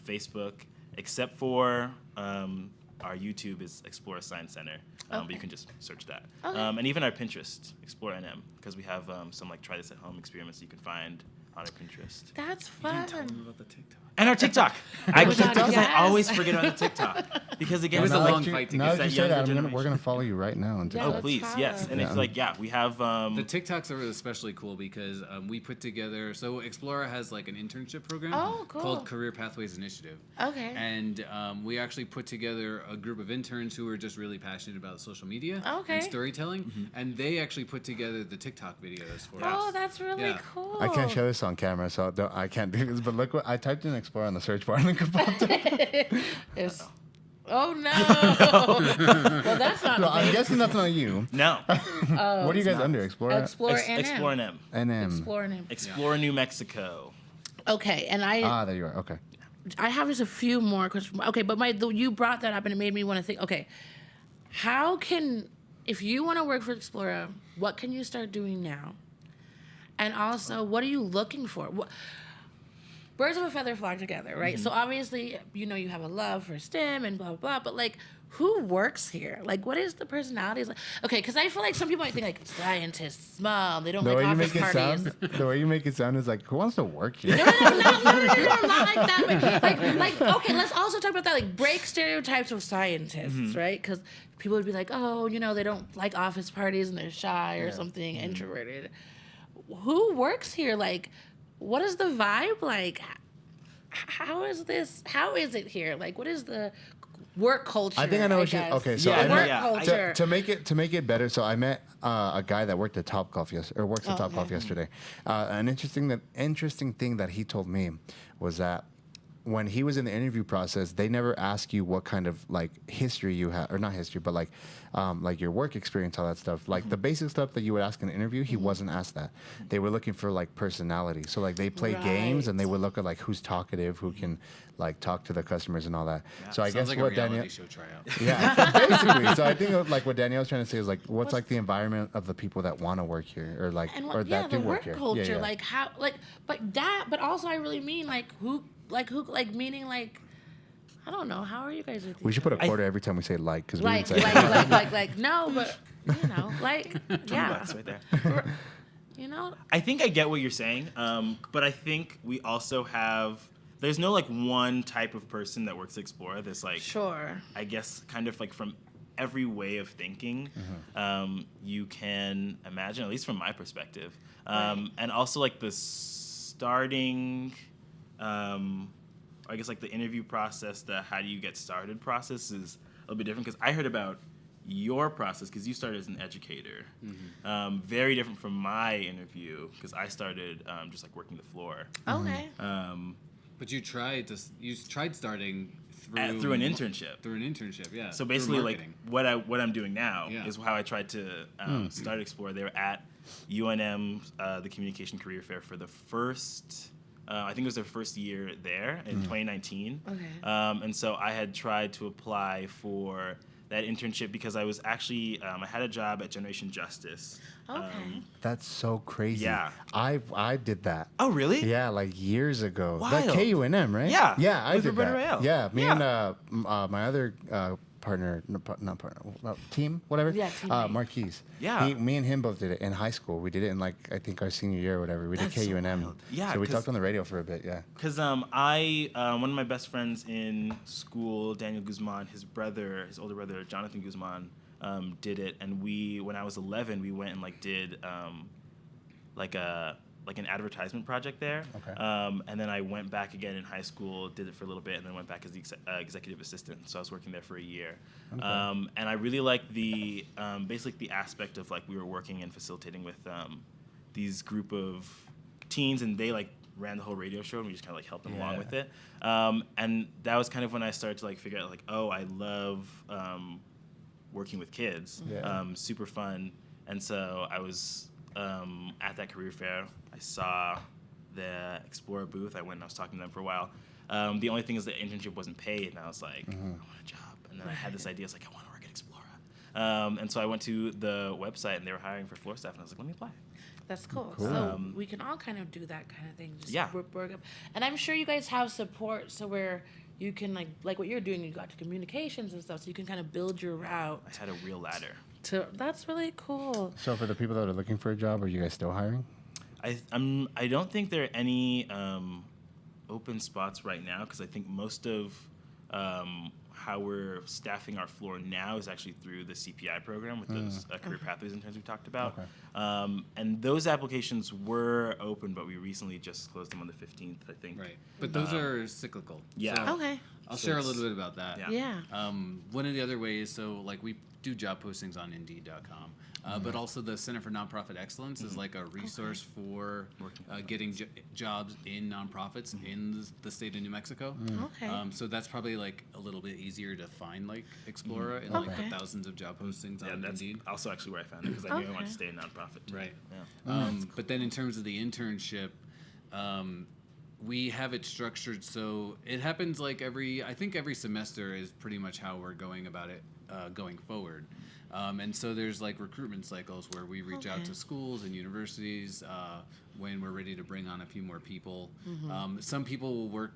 Facebook, except for our YouTube is Explora Science Center. But Okay. you can just search that. Okay. And even our Pinterest, Explora NM, because we have some like try this at home experiments you can find on our Pinterest. That's You didn't tell fun. them about the TikTok. And our TikTok. Oh I, my God, because yes. I always forget about the TikTok. Because again, It was it's a like long fight to now get that that you say that, younger we're generation. gonna follow you right now. And Yeah, Oh, let's please, follow. yes. And Yeah. it's like, yeah, we have. The TikToks are especially cool because we put together. So Explora has like an internship program Oh, cool. called Career Pathways Initiative. Okay. And we actually put together a group of interns who were just really passionate about social media Okay. and storytelling, and they actually put together the TikTok videos for Oh, us. that's really Yeah. cool. I can't show this on camera, so I can't do this. But look what I typed in Explore on the search bar and it popped up. It's, oh no. Well, that's not. No, I'm big. guessing that's not you. No. What are you guys under? Explore? Explore NM. Explore NM. NM. Explore NM. Explore New Mexico. Okay, and Ah, there you are. Okay. I have just a few more questions. Okay, but you brought that up and it made me want to think. Okay, how can, if you want to work for Explora, what can you start doing now? And also, what are you looking for? Birds of a feather flock together, right? So obviously, you have a love for STEM and blah, blah, blah, but like, who works here? Like, what is the personalities like? Okay, because I feel like some people might think like scientists, small, they don't The like way you office make it parties. sound, the way you make it sound is like, who wants to work here? No, not like that. Like, okay, let's also talk about that. Like, break stereotypes of scientists, right? Because people would be like, oh, they don't like office parties and they're shy or something, introverted. Who works here? Like, what is the vibe like? How is this? How is it here? Like, what is the work culture? I think I know what you. guess? Okay, so Yeah, I work met, yeah. culture. to make it better. So I met a guy that worked at Topgolf works at Topgolf yesterday. An interesting thing that he told me was that when he was in the interview process, they never ask you what kind of like history you have, or not history, but like your work experience, all that stuff. Like the basic stuff that you would ask in an interview, he wasn't asked that. They were looking for like personality. So like they play games and they would look at like who's talkative, who can like talk to the customers and all that. So I Sounds guess like what a reality Danielle. show tryout. Yeah, basically. So I think like what Danielle's trying to say is like, what's like the environment of the people that want to work here, or like, And or that the do work work here. culture, Yeah, yeah. like how, but also I really mean like who, meaning like, I don't know. How are you guys with We each should put a other? quarter every time we say like, because we like, would say no, but yeah, Bucks right there. I think I get what you're saying, but I think we also have. There's no like one type of person that works at Explora. There's like, sure. I guess, kind of like from every way of thinking, you can imagine, at least from my perspective, Right. and also like the starting, I guess like the interview process, the how do you get started process is a little bit different because I heard about your process, because you started as an educator, very different from my interview, because I started just like working the floor. Okay. But you tried starting Through an internship. Through an internship, yeah. So basically, like what I'm doing now Yeah. is how I tried to start Explora. They were at UNM, the Communication Career Fair, for the first. I think it was their first year there in 2019. Okay. And so I had tried to apply for that internship because I was actually I had a job at Generation Justice. Okay. That's so crazy. Yeah. I did that. Oh, really? Yeah, like years ago. That Wild. KUNM, right? Yeah. Yeah, I With did Roberta that. Rael. Yeah, me Yeah. and my other partner, not partner, team, whatever. Yeah, teammate. Marquise. Yeah. Me and him both did it in high school. We did it in like I think our senior year or whatever. We did That's so KUNM. wild. Yeah, So we 'cause- talked on the radio for a bit. Yeah. Because I one of my best friends in school, Daniel Guzman, his older brother, Jonathan Guzman, did it, and when I was 11, we went and like did like an advertisement project there. Okay. And then I went back again in high school, did it for a little bit, and then went back as the executive assistant. So I was working there for a year. Okay. And I really liked the basically the aspect of like we were working and facilitating with these group of teens, and they like ran the whole radio show, and we just kind of like helped them along Yeah. with it. And that was kind of when I started to like figure out like, oh, I love working with kids. Yeah. Super fun. And so I was at that career fair. I saw the Explora booth. I went and I was talking to them for a while. The only thing is the internship wasn't paid, and I was like, I want a job. And then I had this idea. I was like, I want to work at Explora. And so I went to the website, and they were hiring for floor staff, and I was like, let me apply. That's cool. Cool. So we can all kind of do that kind of thing. Just Yeah. work up. And I'm sure you guys have support so where you can like what you're doing, you got to communications and stuff, so you can kind of build your route I had a real ladder. to that's really cool. So for the people that are looking for a job, are you guys still hiring? I don't think there are any open spots right now, because I think most of how we're staffing our floor now is actually through the CPI program with those career pathways interns we talked about. Okay. And those applications were open, but we recently just closed them on the 15th, I think. Right. But those are cyclical. Yeah. So Okay. I'll So share a it's- little bit about that. Yeah. Yeah. One of the other ways, so like we do job postings on Indeed.com, but also the Center for Nonprofit Excellence is like a resource for getting jobs in nonprofits in the state of New Mexico. Okay. So that's probably like a little bit easier to find like Explora in like Okay. the thousands of job postings Yeah, on that's Indeed. also actually where I found it, because I knew I wanted Okay. to stay in nonprofit too. Right. Yeah. But then in terms of the internship, we have it structured so it happens like I think every semester is pretty much how we're going about it going forward. And so there's like recruitment cycles where we reach out Okay. to schools and universities when we're ready to bring on a few more people. Some people will work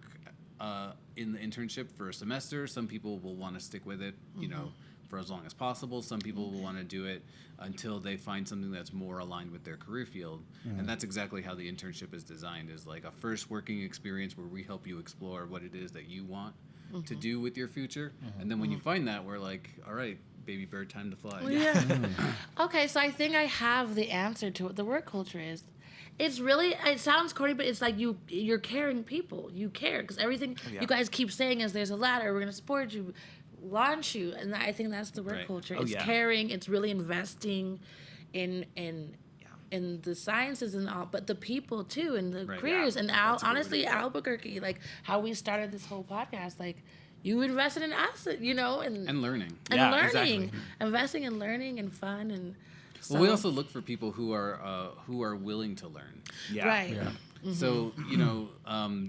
in the internship for a semester. Some people will want to stick with it, you know, for as long as possible. Some people will want to do it until they find something that's more aligned with their career field. And that's exactly how the internship is designed, is like a first working experience where we help you explore what it is that you want to do with your future. And then when you find that, we're like, all right, baby bird, time to fly. Yeah. Okay, so I think I have the answer to what the work culture is. It's really, it sounds corny, but it's like you're caring people. You care because everything yeah. you guys keep saying is there's a ladder, we're going to support you, launch you. And I think that's the work Right. culture. Oh, It's yeah. caring, it's really investing in the sciences and all, but the people too, and the Right. careers. Yeah, And that's a good way honestly, to put it. Albuquerque, like how we started this whole podcast, like you invested in us, you know, and learning. and Yeah, learning, exactly. investing in learning and fun and. Well, we so- also look for people who are willing to learn. Yeah. Right. Yeah. So you know,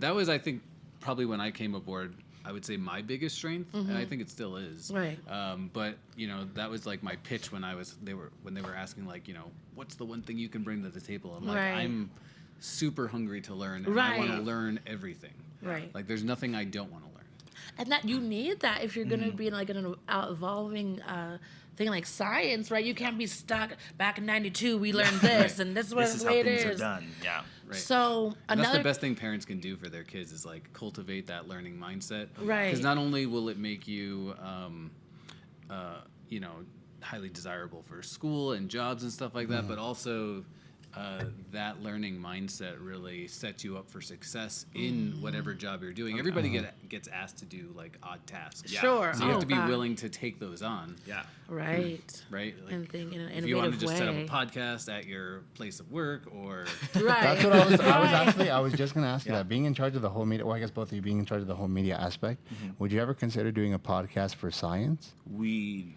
that was, I think, probably when I came aboard, I would say my biggest strength, and I think it still is. Right. But you know, that was like my pitch when they were asking like, you know, what's the one thing you can bring to the table? I'm like, Right. I'm super hungry to learn, and I want to Right. learn everything. Right. Like, there's nothing I don't want to learn. And that you need that if you're going to be in like an evolving thing like science, right? You can't be stuck back in '92. We learned this, and this is what This is the how way it things is. are done. Yeah. Right. So And that's another the best thing parents can do for their kids, is like cultivate that learning mindset. Right. Because not only will it make you, you know, highly desirable for school and jobs and stuff like that, but also that learning mindset really sets you up for success in whatever job you're doing. Everybody gets asked to do like odd tasks. Sure. So you have to be God. willing to take those on. Yeah. Right. Right? Like, And think in an if you want to innovative just set up a way. podcast at your place of work or Right. That's what I was just going to ask you that. Being in charge of the whole media, well, I guess both of you being in charge of the whole media aspect, would you ever consider doing a podcast for science? We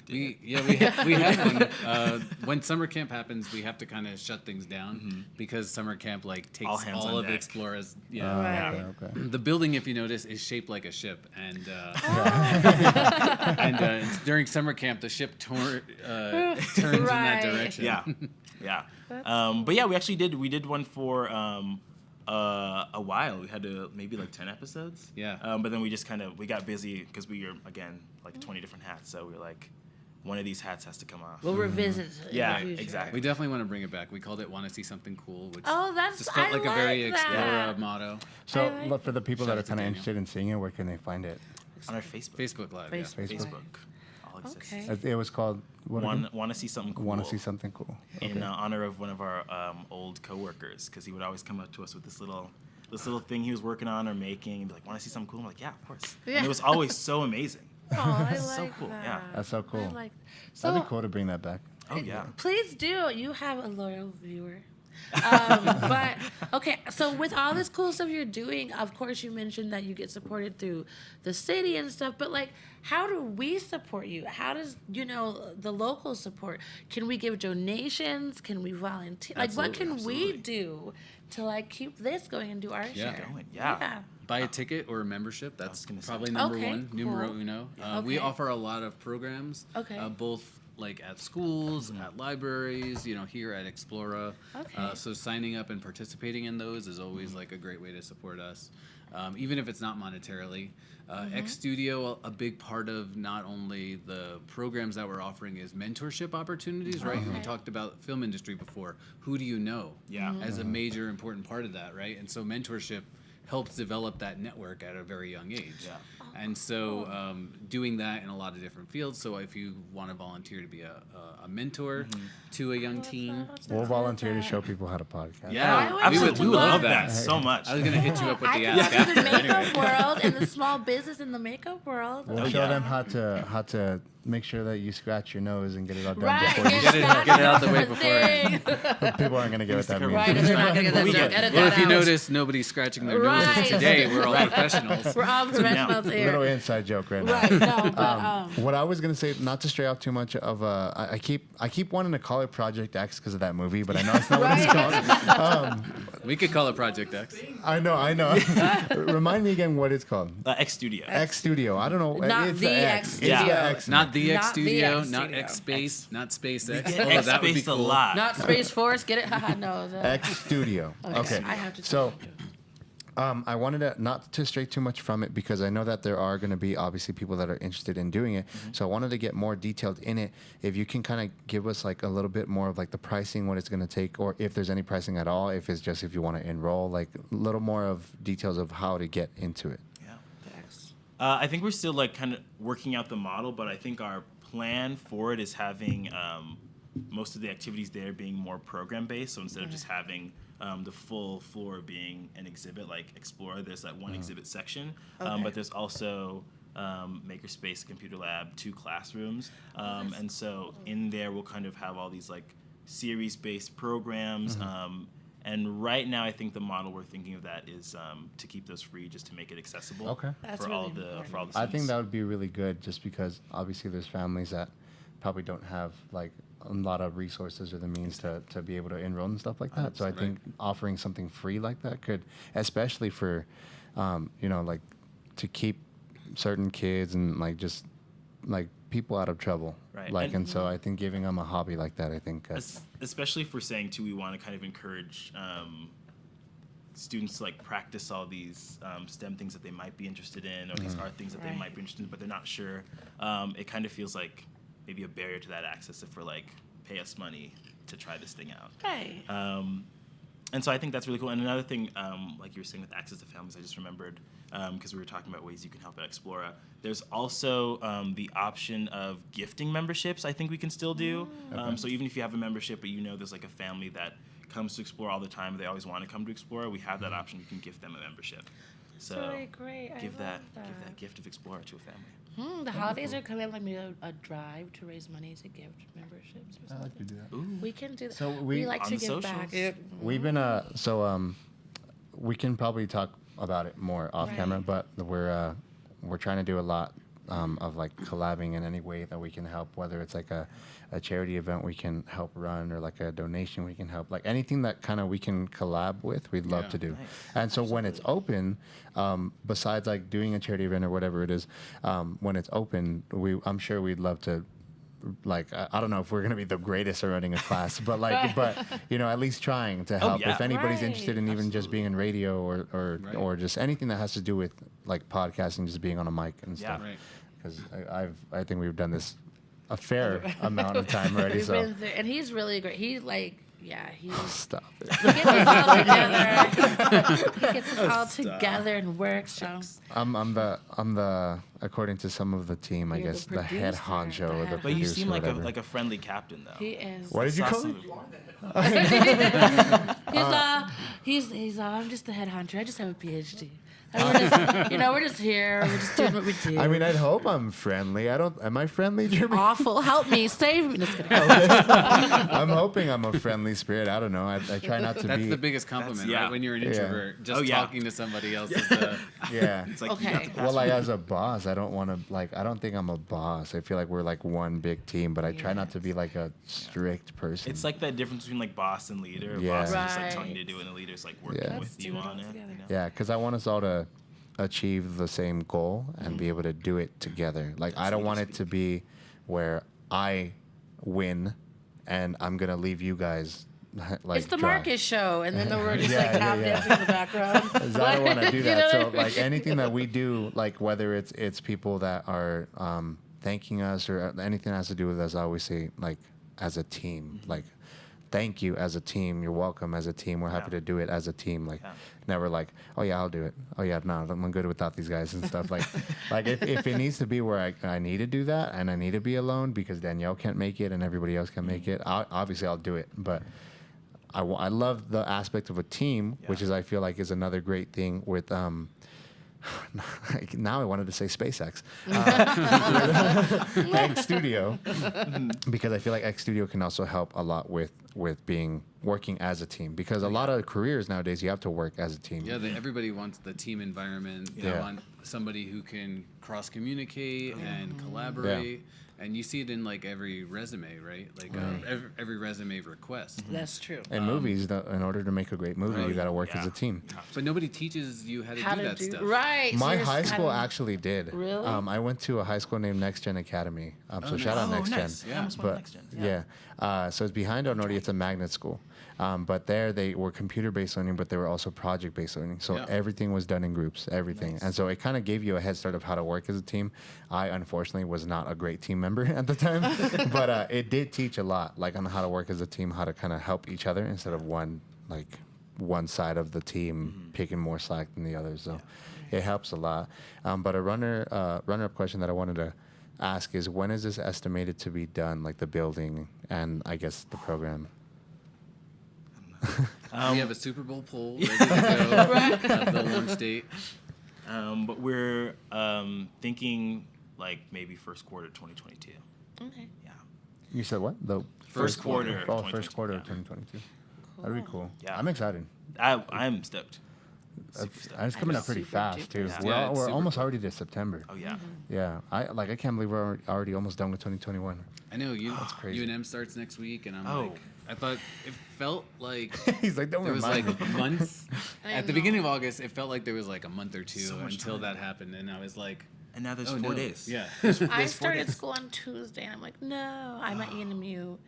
we have one. When summer camp happens, we have to kind of shut things down because summer camp like takes All hands all on of deck. Explora's. Right. Okay. The building, if you notice, is shaped like a ship, and during summer camp, the ship turns in that direction. Yeah. But yeah, we did one for a while. We had maybe like 10 episodes. Yeah. But then we got busy because we were, again, like 20 different hats. So we were like, one of these hats has to come off. We'll revisit it Yeah, in the future. exactly. We definitely want to bring it back. We called it "Want to See Something Cool," which That's just felt I like a very like that. Explora motto. So, I like look, for the people Shout that are out to kind of Daniel. interested in seeing it, where can they find it? On our Facebook. Facebook Live. Facebook. Yeah. Facebook. All exists. Okay. It was called what? Want to see something cool. Want to see something cool. In honor of one of our old coworkers, because he would always come up to us with this little thing he was working on or making, and be like, "Want to see something cool?" I'm like, "Yeah, of course." Yeah. And it was always so amazing. Oh, I like So cool, that. yeah. That's so cool. I like. That'd be cool to bring that back. Oh yeah. Please do. You have a loyal viewer. But okay, so with all this cool stuff you're doing, of course you mentioned that you get supported through the city and stuff, but like how do we support you? How does the local support? Can we give donations? Can we volunteer? Like what can we do to like keep this going and do our share? Yeah. Buy a ticket or a membership. That's gonna say. probably number Okay, one, cool. numero uno. We Okay. offer a lot of programs, Okay. both like at schools, at libraries, here at Explora. Okay. So signing up and participating in those is always like a great way to support us, even if it's not monetarily. X Studio, a big part of not only the programs that we're offering is mentorship opportunities, right? We talked about film industry before. Who do you know? Yeah. As a major important part of that, right? And so mentorship helps develop that network at a very young age. Yeah. And so doing that in a lot of different fields. So if you want to volunteer to be a mentor to a young teen. We'll volunteer to show people how to podcast. Yeah, I would we would love that that. so much. I was going to hit you up with I the can ask go to after. the makeup Anyway. world and the small business in the makeup world. We'll show them how to make sure that you scratch your nose and get it all done Right, before you Get it out the way thing. People aren't gonna get what that means. Right, they're not gonna get that We joke. get it. Edit Well, that if you out. notice, nobody's scratching their noses Right. today. We're all professionals. We're all professionals Little here. inside joke right now. Right, no, but What I was gonna say, not to stray off too much of I keep wanting to call it Project X because of that movie, but I know it's not what it's called. We could call it Project X. I know. Remind me again what it's called. X Studio. X Studio. I don't know. Not it's the X. X It's Studio. the X. Not the X Not the Studio, X not Studio. X Space, not SpaceX. Get Oh, X that would be spaced a cool. lot. not Space Force. Get it? Haha, no. X Studio. Okay. I have to So, I wanted to not to stray too much from it because I know that there are going to be obviously people that are interested in doing it. So I wanted to get more detailed in it. If you can kind of give us like a little bit more of like the pricing, what it's going to take, or if there's any pricing at all, if it's just if you want to enroll, like a little more of details of how to get into it. Yeah. I think we're still like kind of working out the model, but I think our plan for it is having most of the activities there being more program based. So instead of just having the full floor being an exhibit like Explora, there's that one exhibit section, but there's also Makerspace, Computer Lab, 2 classrooms, and so in there we'll kind of have all these like series based programs. And right now, I think the model we're thinking of that is to keep those free, just to make it accessible. Okay. That's for really all the important. for all the I students. think that would be really good just because obviously there's families that probably don't have like a lot of resources or the means to be able to enroll and stuff like that. So I think offering something free like that could, especially for, like to keep certain kids and like just like people out of trouble. Right. Like, And- and so I think giving them a hobby like that, I think. Especially if we're saying too, we want to kind of encourage students to like practice all these STEM things that they might be interested in, or these art things that they might be interested in, but they're not sure. It kind of feels like maybe a barrier to that access if we're like, pay us money to try this thing out. Right. And so I think that's really cool. And another thing, like you were saying with access to families, I just remembered, because we were talking about ways you can help at Explora. There's also the option of gifting memberships I think we can still do. So even if you have a membership, but there's like a family that comes to Explora all the time, they always want to come to Explora, we have that option. You can gift them a membership. So really great. give that gift of Explora to a family. The holidays are coming up, like maybe a drive to raise money to gift memberships or something. I like to do that. Ooh. We can do that. So we like on to the give back. socials. We've been we can probably talk about it more off camera, Right. but we're trying to do a lot of like collabing in any way that we can help, whether it's like a charity event we can help run or like a donation we can help, like anything that kind of we can collab with, we'd love Yeah. to do. Nice. And so when it's open, besides like doing a charity event or whatever it is, when it's open, I'm sure we'd love to, like I don't know if we're gonna be the greatest at running a class, but like but at least trying to help. yeah. If anybody's Right. interested in even just being in radio or Right. or just anything that has to do with like podcasting, just being on a mic and Yeah. stuff. Right. Because I think we've done this a fair amount of time already. We've So been through, and he's really great. He he's stop it. he gets us all together. He gets us all together and works. So I'm the according to some of the team, I You're the guess the head producer, honcho the or the head But you producer seem or like whatever. a friendly captain, though. he is. What did you Saw call some- me? He's I'm just the head hunter. I just have a PhD. And we're just, we're just here. We're just doing what we do. I mean, I'd hope I'm friendly. Am I friendly, Jeremy? Awful. Help me. Save me. Just kidding. I'm hoping I'm a friendly spirit. I don't know. I try not to That's be. the biggest compliment, yeah. right? When you're an Yeah. introvert, just Oh, yeah. talking to somebody else is the. Yeah. It's like, Okay. you got the Well, like password. as a boss, I don't want to I don't think I'm a boss. I feel like we're like one big team, but I try not to be like a strict person. It's like that difference between like boss and leader. Yeah. Boss is just like telling you to Right. do it, and the leader's like working Yeah. with Let's you do it all on it. together. Yeah, because I want us all to achieve the same goal and be able to do it together. Like I don't want it to be where I win and I'm gonna leave you guys like It's the dry. Marcus show, and then we're just Yeah, like yeah, tap yeah. dancing in the background. 'Cause I don't want to do You that. know So what I mean? like anything that we do, like whether it's people that are thanking us or anything that has to do with us, I always say like as a team, like thank you as a team. You're welcome as a team. We're happy Yeah. to do it as a team. Like Yeah. never like, oh yeah, I'll do it. Oh yeah, no, I'm good without these guys and stuff. Like like if it needs to be where I need to do that and I need to be alone because Danielle can't make it and everybody else can make it, obviously I'll do it. But I love the aspect of a team, which Yeah. is I feel like is another great thing with now I wanted to say SpaceX. X Studio, because I feel like X Studio can also help a lot with working as a team. Because a lot of careers nowadays, you have to work as a team. Yeah, everybody wants the team environment. They Yeah. want somebody who can cross communicate and collaborate. And you see it in like every resume, right? Like every resume request. That's true. In movies, in order to make a great movie, you got to work as a team. But nobody teaches you how to do that stuff. right? My so you're high just school kinda- actually did. Really? I went to a high school named Next Gen Academy. So shout out Oh, Next nice. Gen. Yeah, I almost went Next Gen. Yeah. So it's behind Nordy. It's a magnet school. But there they were computer-based learning, but they were also project-based learning. So Yeah. everything was done in groups, everything. And so it kind of gave you a head start of how to work as a team. I unfortunately was not a great team member at the time, but it did teach a lot, like on how to work as a team, how to kind of help each other instead of one side of the team picking more slack than the other. So it helps a lot. But a runner-up question that I wanted to ask is, when is this estimated to be done, like the building and I guess the program? We have a Super Bowl poll ready to go at the launch date. But we're thinking like maybe first quarter 2022. Okay. Yeah. You said what? The First quarter of Oh, first 2022, quarter of yeah. 2022. That'd be cool. Yeah. I'm excited. I'm stoked. Super It's stoked. coming up I'm pretty super fast duper too. stoked. Yeah, it's We're super almost cool. already to September. Oh yeah. Yeah, I can't believe we're already almost done with 2021. I know crazy. UNM starts next week, and I'm Oh. like, I thought it felt like He's like, don't there was remind like me. months. I At the know. beginning of August, it felt like there was like a month or two So much until time. that happened, and I was like, And now there's oh 4 no. days. Yeah. I There's 4 started days. school on Tuesday, and I'm like, no, I'm at ENMU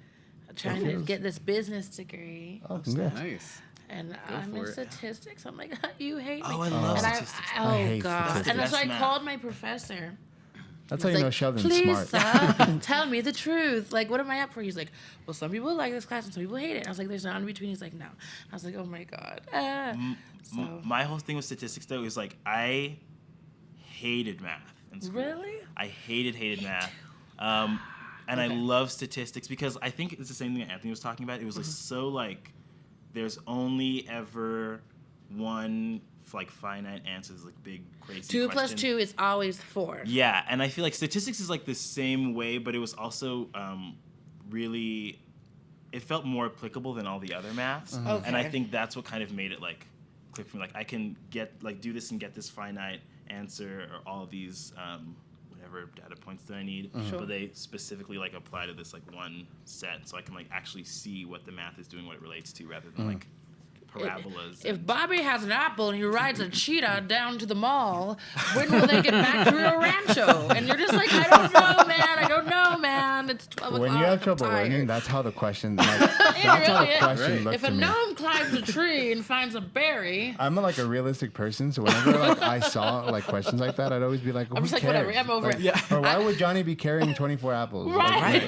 trying to get this business degree. Oh, congrats. Nice. And I'm for in it. statistics. I'm like, you hate me. Oh, I love and statistics. Oh, I hate God. statistics. And so I That's math. called my professor. That's how He's you know like, Sheldon's please, smart. tell me the truth. Like, what am I up for? He's like, well, some people like this class and some people hate it. And I was like, there's not in between. He's like, no. I was like, oh my God. So My whole thing with statistics though is like I hated math in school. Really? I hated math. And I love statistics because I think it's the same thing that Anthony was talking about. It was like so like there's only ever one like finite answer. Like big crazy 2 question. plus 2 is always 4. Yeah, and I feel like statistics is like the same way, but it was also really, it felt more applicable than all the other maths, Okay. and I think that's what kind of made it like click for me. Like I can get like do this and get this finite answer or all these whatever data points that I need, Sure. but they specifically like apply to this like one set, so I can like actually see what the math is doing, what it relates to, rather than like parabolas. If Bobby has an apple and he rides a cheetah down to the mall, when will they get back to Rio Rancho? And you're just like, I don't know, man. It's 12 When o'clock. you have I'm trouble tired. learning, that's how the question. Like, that's how really the is. question looks If a to me. gnome climbs a tree and finds a berry, I'm like a realistic person, so whenever like I saw like questions like that, I'd always be like, "Who I'm just like, cares?" whatever, I'm over Like, it. Yeah. Or why would Johnny be carrying 24 apples? Right.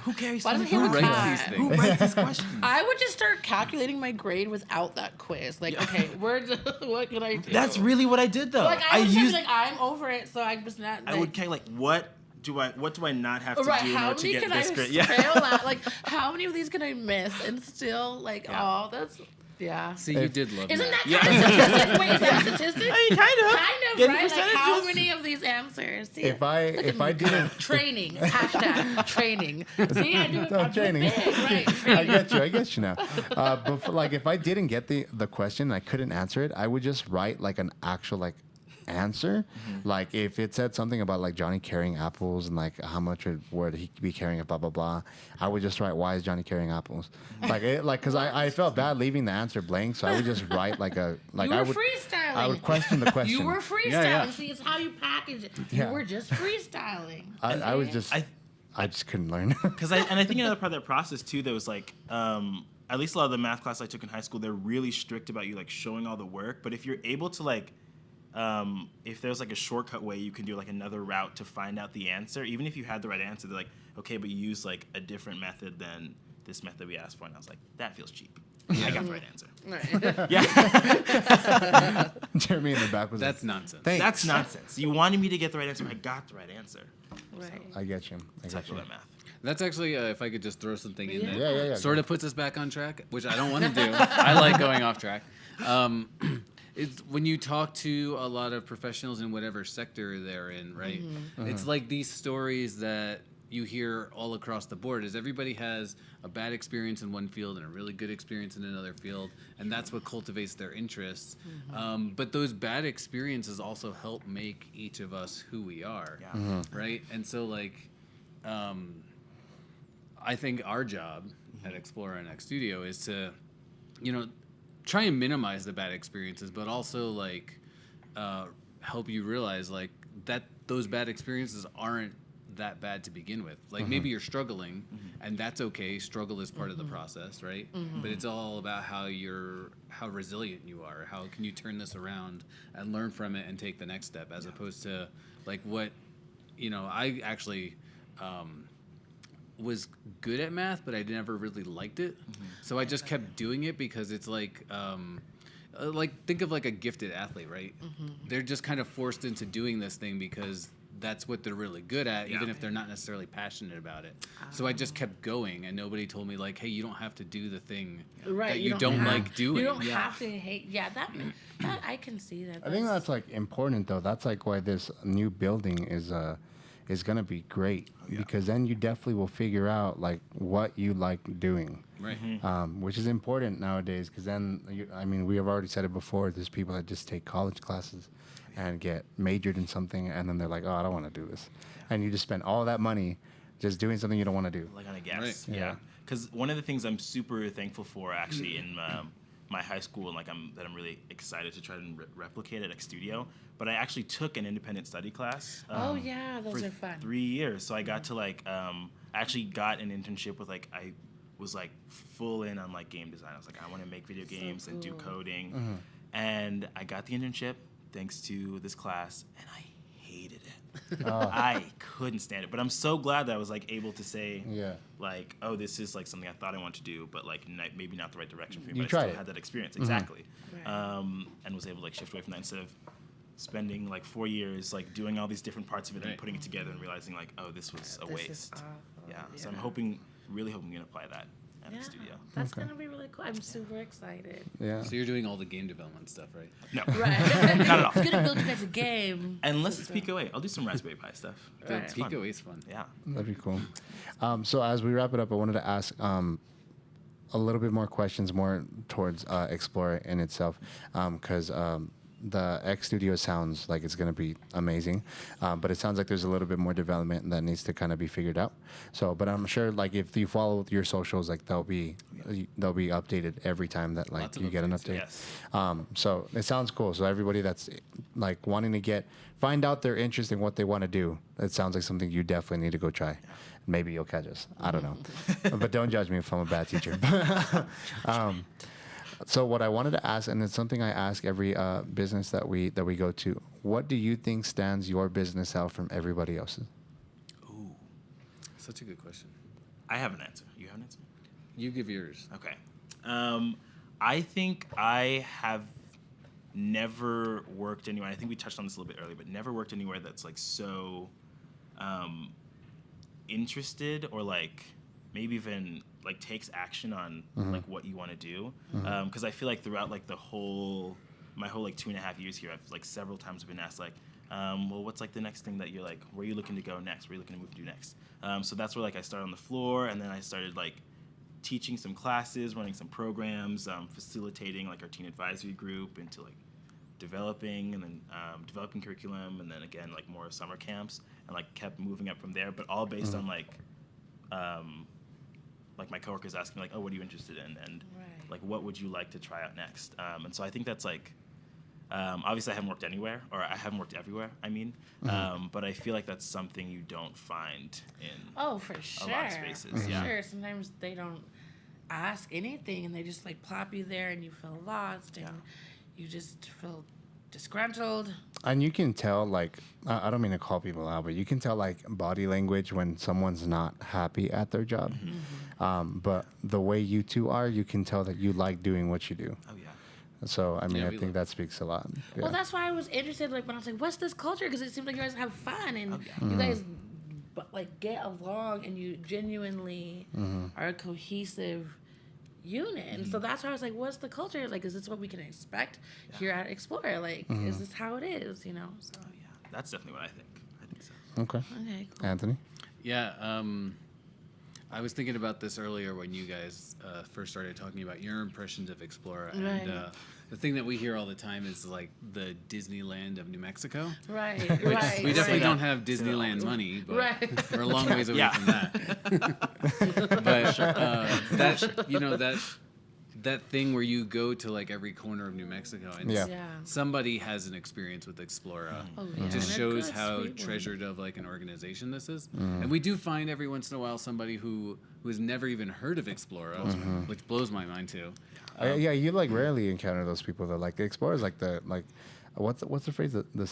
Who carries? Why doesn't he have a writes car? these things? Who writes these questions? I would just start calculating my grade without that quiz. Like, okay, what can I do? That's really what I did though. like I would just be used. like, I'm over it, so I'm just not. I would calculate what do I not have to Right, do in how order to many get can I this grade? fail at? Like, how many of these can I miss and still like? Yeah. Oh, that's yeah. See, you did love Isn't math. that kind of statistics? Wait, is that statistics? Hey, kind of. Kind of, Getting right? Like, how percentages. many of these answers? See, If I didn't training, hashtag training. See, I do it. No, I'm doing training. big, right? I get you now. But like if I didn't get the question and I couldn't answer it, I would just write like an actual like answer. Like if it said something about like Johnny carrying apples and like how much would he be carrying it, blah blah blah, I would just write, why is Johnny carrying apples? Because I felt bad leaving the answer blank, so I would just write like a like You were I would freestyling. I would question the question. You were freestyling. Yeah. See, it's how you package it. Yeah. You were just freestyling. I was just I just couldn't learn. Because I think another part of that process too, that was like, at least a lot of the math class I took in high school, they're really strict about you like showing all the work. But if you're able to like, if there's like a shortcut way you can do like another route to find out the answer, even if you had the right answer, they're like, okay, but you use like a different method than this method we asked for. And I was like, that feels cheap. I got the right answer. Right. Yeah. Jeremy in the back was That's like, nonsense. Thanks. That's nonsense. You wanted me to get the right answer. I got the right answer. Right. I get you. I That's get how I you. feel about math. That's actually, if I could just throw something in Yeah. there, Yeah. sort of puts us back on track, which I don't want to do. I like going off track. It's when you talk to a lot of professionals in whatever sector they're in, right? It's like these stories that you hear all across the board is everybody has a bad experience in one field and a really good experience in another field, and that's what cultivates their interests. But those bad experiences also help make each of us who we are, right? And so, like, I think our job at Explora and X Studio is to, try and minimize the bad experiences, but also like help you realize like that those bad experiences aren't that bad to begin with. Like maybe you're struggling, and that's okay. Struggle is part of the process, right? But it's all about how resilient you are. How can you turn this around and learn from it and take the next step, as opposed to like what I actually was good at math, but I never really liked it. So I just kept doing it because it's like think of like a gifted athlete, right? They're just kind of forced into doing this thing because that's what they're really good at, even if they're not necessarily passionate about it. So I just kept going, and nobody told me like, hey, you don't have to do the thing that you don't like doing. You don't have to hate. Yeah, that I can see that. I think that's like important though. That's like why this new building is gonna be great, because then you definitely will figure out like what you like doing, Right. which is important nowadays. Because then we have already said it before. There's people that just take college classes and get majored in something, and then they're like, oh, I don't want to do this, and you just spend all that money just doing something you don't want to do. Like on a guess. Right. Yeah. Because one of the things I'm super thankful for actually in my high school, and like I'm really excited to try and replicate at X Studio. But I actually took an independent study class. Oh yeah, those for are fun. 3 years. So I got to like I actually got an internship with like I was like full in on like game design. I was like, I want to make video games and do coding, and I got the internship thanks to this class, and I hated it. I couldn't stand it. But I'm so glad that I was like able to say, like, oh, this is like something I thought I wanted to do, but like maybe not the right direction for me. You But I tried still it. had that experience exactly, Right. and was able to like shift away from that instead of spending like 4 years like doing all these different parts of it and Right. putting it togeter and realizing like, oh, this was a This is waste. awful. So I'm Yeah. really hoping we can apply that at the studio. That's gonna be really cool. I'm super excited. Yeah. So you're doing all the game development stuff, right? No, Right. not at all. It's gonna build you guys a game. Unless it's PQA, I'll do some Raspberry Pi stuff. Right. It's fun. PQA is fun. Yeah. That'd be cool. So as we wrap it up, I wanted to ask a little bit more questions, more towards Explora in itself, because the X Studio sounds like it's going to be amazing, but it sounds like there's a little bit more development that needs to kind of be figured out. So, but I'm sure like if you follow your socials, like they'll be updated every time that like Lots of you get an updates, update. Yes. So it sounds cool. So everybody that's like wanting to find out their interest in what they want to do, it sounds like something you definitely need to go try. Maybe you'll catch us. I don't know, but don't judge me if I'm a bad teacher. So what I wanted to ask, and it's something I ask every business that we go to, what do you think stands your business out from everybody else's? Ooh, Such a good question. I have an answer. You have an answer? You give yours. Okay. I think I have never worked anywhere. I think we touched on this a little bit earlier, but never worked anywhere that's like so interested or like maybe even like takes action on like what you want to do. Because I feel like throughout like my whole like 2.5 years here, I've like several times been asked like, well, what's like the next thing that you're like, where are you looking to go next? Where are you looking to move to next? So that's where like I started on the floor, and then I started like teaching some classes, running some programs, facilitating like our teen advisory group into like developing, and then developing curriculum, and then again like more summer camps, and like kept moving up from there, but all based on like my coworkers asking like, oh, what are you interested in, and like what would you like to try out next? And so I think that's like obviously I haven't worked anywhere, or I haven't worked everywhere, I mean, but I feel like that's something you don't find in For sure. a lot of spaces. For Yeah. sure. Sometimes they don't ask anything, and they just like plop you there, and you feel lost, and you just feel disgruntled. And you can tell, like, I don't mean to call people out, but you can tell, like, body language when someone's not happy at their job. But the way you two are, you can tell that you like doing what you do. Oh yeah. So, I mean, Yeah, I we think love that speaks a lot. Yeah. Well, that's why I was interested, like, when I was like, what's this culture? Because it seems like you guys have fun, and you guys, like, get along, and you genuinely are a cohesive unit. And so that's why I was like, what's the culture? Like, is this what we can expect here at Explora? Like, is this how it is, you know? So. Oh yeah. That's definitely what I think. I think so. Okay. Okay, cool. Anthony? Yeah, I was thinking about this earlier when you guys first started talking about your impressions of Explora. Right. And the thing that we hear all the time is like the Disneyland of New Mexico. Right, Which right. we definitely right. don't have Disneyland money, but Right. we're a long ways away Yeah. from that. But that thing where you go to like every corner of New Mexico and Yeah. Yeah. somebody has an experience with Explora. Oh, It yeah. just And a shows good, how sweet one. treasured of like an organization this is. And we do find every once in a while somebody who has never even heard of Explora, which blows my mind too. Yeah, you, like, rarely encounter those people, though. Like, the Explorer's like the, like, what's the phrase? The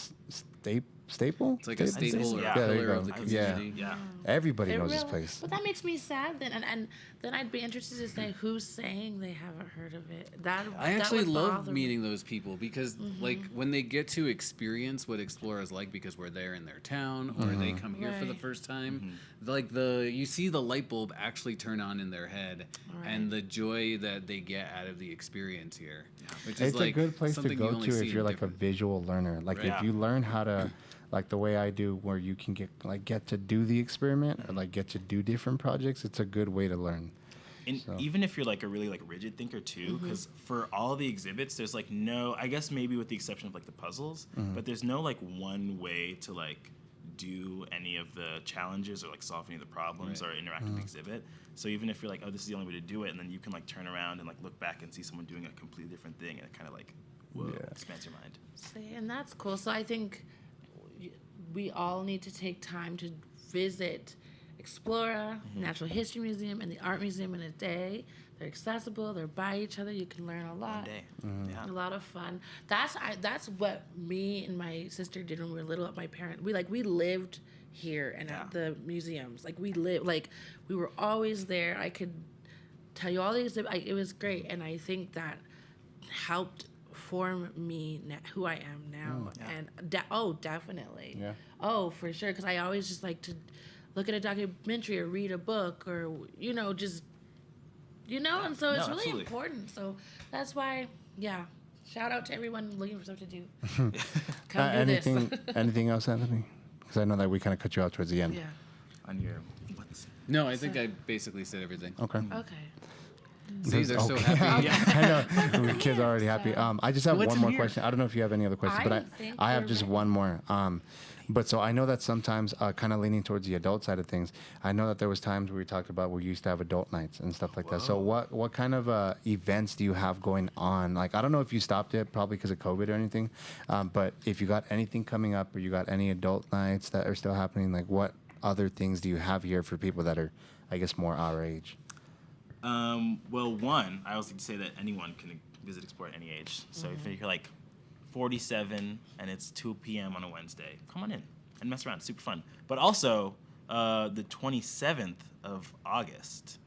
staple? It's like a staple or Yeah. Yeah, there you pillar go. of the Yeah. community. Yeah. Everybody It knows this really- place. But that makes me sad then, and then I'd be interested to say who's saying they haven't heard of it. I actually would love bother me. meeting those people because, like, when they get to experience what Explora is like because we're there in their town or they come here for the Right. first time, like you see the light bulb actually turn on in their head and the joy that they get out of the experience here, which is It's like a good place to something you go only to see if in you're like a different- visual learner. Like, Right. if you learn how to, like the way I do, where you can get to do the experiment or like get to do different projects. It's a good way to learn. And even if you're like a really like rigid thinker too, because for all the exhibits, there's like no, I guess maybe with the exception of like the puzzles, but there's no like one way to like do any of the challenges or like solve any of the problems or interact with the exhibit. So even if you're like, oh, this is the only way to do it, and then you can like turn around and like look back and see someone doing a completely different thing, and it kind of like, whoa, expands your mind. See, and that's cool. So I think we all need to take time to visit Explora, Natural History Museum, and the Art Museum in a day. They're accessible. They're by each other. You can learn a lot. One day. A lot of fun. That's what me and my sister did when we were little. At my parents, we lived here and at the museums. Like we were always there. I could tell you all these. It was great, and I think that helped form me who I am now. And definitely. Yeah. Oh, for sure. Because I always just like to look at a documentary or read a book or just you know, and so it's really absolutely. important. So that's why, yeah. Shout out to everyone looking for stuff to do. Come do this. Anything else, Anthony? Because I know that we kind of cut you off towards the end. Yeah. On your buttons. No, I think I basically said everything. Okay. Okay. See, they're so Okay. happy. I know. The kids are already happy. I just have What's one in more here? question. I don't know if you have any other questions, but think I have we're just ready. one more. But so I know that sometimes, kind of leaning towards the adult side of things, I know that there was times where we talked about we used to have adult nights and stuff like that. So what kind of events do you have going on? Like, I don't know if you stopped it, probably because of COVID or anything, but if you got anything coming up or you got any adult nights that are still happening, like what other things do you have here for people that are, I guess, more our age? Well, one, I always like to say that anyone can visit Explora at any age. So if you're like 47 and it's 2 p.m. on a Wednesday, come on in and mess around. It's super fun. But also, the 27th of August,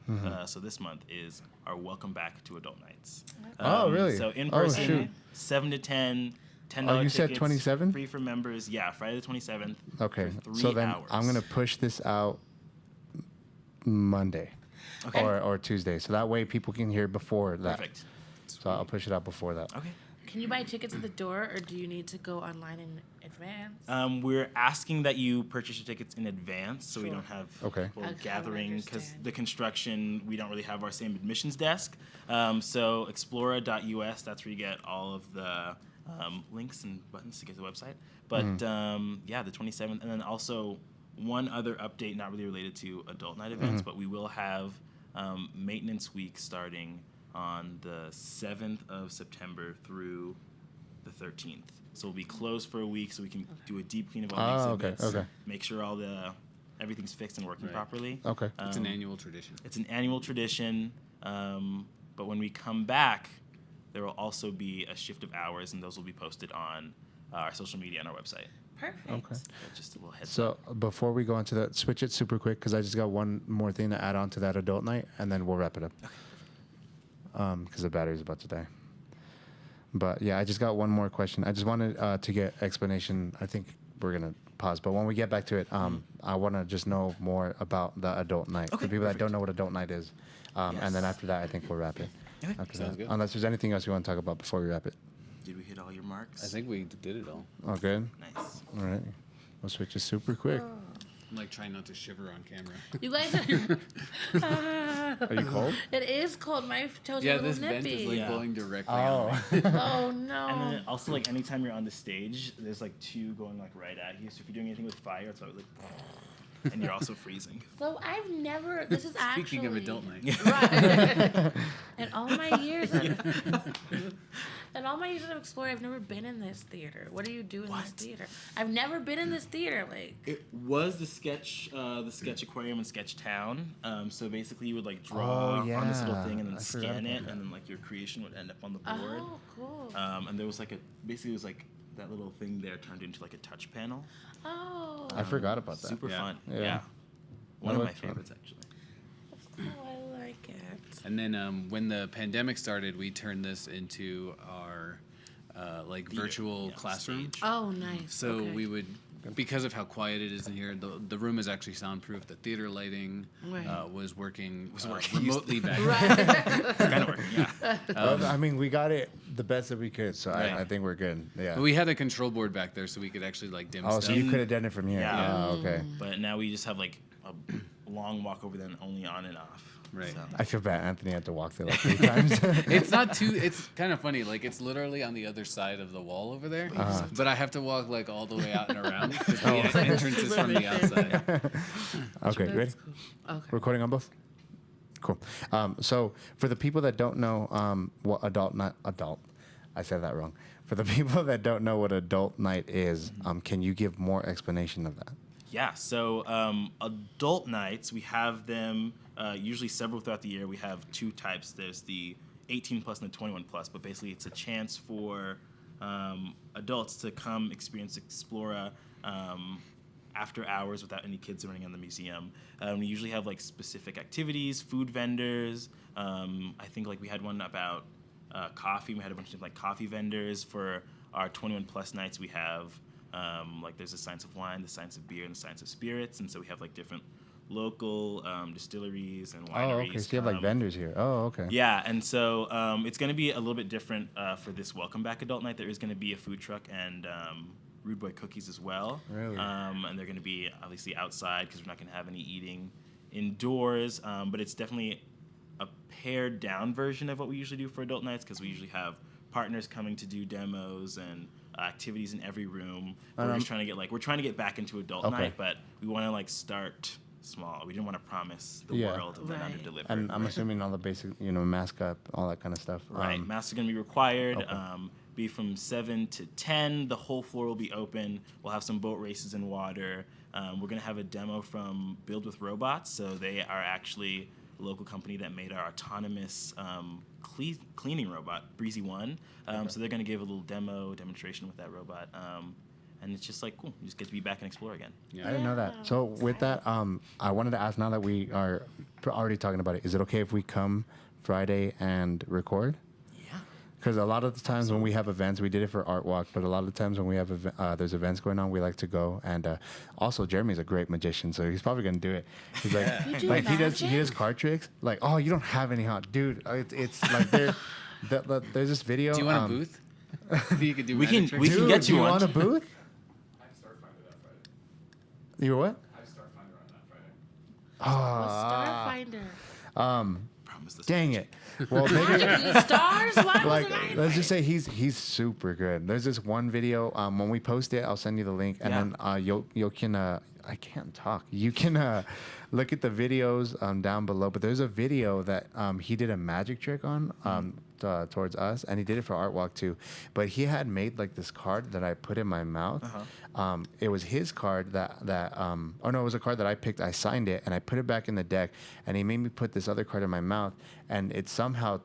so this month, is our Welcome Back to Adult Nights. Oh, really? So in Oh, person, shoot. 7 to 10, $10 Oh, you tickets. said 27? Free for members. Yeah, Friday the 27th. Okay. For 3 So then hours. I'm going to push this out Monday. Okay. Or Tuesday. So that way people can hear before that. Perfect. So I'll push it out before that. Okay. Can you buy tickets at the door, or do you need to go online in advance? We're asking that you purchase your tickets in advance so we Sure. don't have Okay. people Okay, I gathering because understand. the construction, we don't really have our same admissions desk. So explora.us, that's where you get all of the links and buttons to get to the website. But yeah, the 27th. And then also one other update, not really related to adult night events, but we will have maintenance week starting on the 7th of September through the 13th. So we'll be closed for a week so we can do a deep clean of all the Oh, okay, exhibits. okay. Make sure everything's fixed and working Right. properly. Okay. It's an annual tradition. It's an annual tradition. But when we come back, there will also be a shift of hours, and those will be posted on our social media and our website. Perfect. Okay. So just a little heads So up. before we go into that, switch it super quick because I just got one more thing to add on to that adult night, and then we'll wrap it up. Because the battery's about to die. But yeah, I just got one more question. I just wanted to get explanation. I think we're gonna pause, but when we get back to it, I want to just know more about the adult night for Okay, people that perfect. don't know what adult night is. And then Yes. after that, I think we'll wrap it. Okay. After Sounds that. good. Unless there's anything else you want to talk about before we wrap it. Did we hit all your marks? I think we did it all. Oh, good. Nice. All right. We'll switch it super quick. I'm like trying not to shiver on camera. You guys are. Are you cold? It is cold. My toes are Yeah, a little this vent nippy. is like Yeah. blowing directly on me. Oh no. And then also, like, anytime you're on the stage, there's like two going like right at you. So if you're doing anything with fire, it's always like, and you're also freezing. So I've never. This is actually. Speaking of adult night. Right. In all my years, in all my years of Explora, I've never been in this theater. What do you do in this theater? I've never been in this theater. Like. It was the sketch aquarium in Sketch Town. So basically, you would like draw Oh, on this little yeah. thing and then I forgot scan about it, that. and then like your creation would end up on the board. Oh, cool. And there was like basically it was like that little thing there turned into like a touch panel. Oh. I forgot about that. Super Yeah. fun. Yeah. Yeah. One That of my looked fun. favorites actually. Oh, I like it. And then when the pandemic started, we turned this into our like Theater, virtual yeah, classroom. stage. Oh, nice. So Okay. we would, because of how quiet it is in here, the room is actually soundproof. The theater lighting Right. was working, working. remotely back. Right. Kind of working. Yeah. Well, I mean, we got it the best that we could, so Right. I think we're good. Yeah. But we had a control board back there, so we could actually like dim Oh, stuff. so you could have done it from here. Yeah. Oh, okay. But now we just have like a long walk over there and only on and off. Right. So. I feel bad. Anthony had to walk there like 3 times. It's not too. It's kind of funny. Like it's literally on the other side of the wall over there, but I have to walk like all the way out and around because the entrance is from the outside. Okay, ready? That's cool. Okay. Recording on both? Cool. So for the people that don't know what adult, I said that wrong. For the people that don't know what adult night is, can you give more explanation of that? Yeah, so adult nights, we have them usually several throughout the year. We have 2 types. There's the 18 plus and the 21 plus, but basically it's a chance for adults to come experience Explora after hours without any kids running in the museum. We usually have like specific activities, food vendors. I think like we had one about coffee. We had a bunch of like coffee vendors. For our 21 plus nights, we have like there's the science of wine, the science of beer, and the science of spirits, and so we have like different local distilleries and Oh, wineries. okay. So you have like vendors here. Oh, okay. Yeah, and so it's going to be a little bit different for this Welcome Back Adult Night. There is going to be a food truck and Rude Boy cookies as well. Really? And they're going to be obviously outside because we're not going to have any eating indoors. But it's definitely a pared down version of what we usually do for adult nights because we usually have partners coming to do demos and activities in every room. We're just trying to get back into adult night, but we want to start small. We didn't want to promise the world and then Right. under-deliver. And I'm assuming all the basic, mask up, all that kind of stuff. Right. Masks are going to be required. Okay. Be from 7 to 10. The whole floor will be open. We'll have some boat races in water. We're going to have a demo from Build with Robots. So they are actually a local company that made our autonomous cleaning robot, Breezy One. So they're going to give a little demonstration with that robot. And it's just cool. You just get to be back and explore again. I didn't know that. So with that, I wanted to ask, now that we are already talking about it, is it okay if we come Friday and record? Yeah. Because a lot of the times when we have events, we did it for Art Walk, but a lot of the times when we have there's events going on, we like to go. And also, Jeremy's a great magician, so he's probably gonna do it. He's like, You do he does magic? card tricks. Like, oh, you don't have any hot, dude. It's like there's this video. Do you want a booth? You could do We magic can- tricks? we Dude, get do you you one. want a booth? I have Starfinder that Friday. You what? I have Starfinder on that Friday. Starfinder. Promise this. Dang it. Well, maybe. Magic stars? Why Like, wasn't I let's just invited? say he's super good. There's this one video. When we post it, I'll send you the link, and then you can I can't talk. You can look at the videos down below. But there's a video that he did a magic trick on towards us, and he did it for Art Walk too. But he had made this card that I put in my mouth. It was his card that oh no, it was a card that I picked. I signed it and I put it back in the deck, and he made me put this other card in my mouth, and it somehow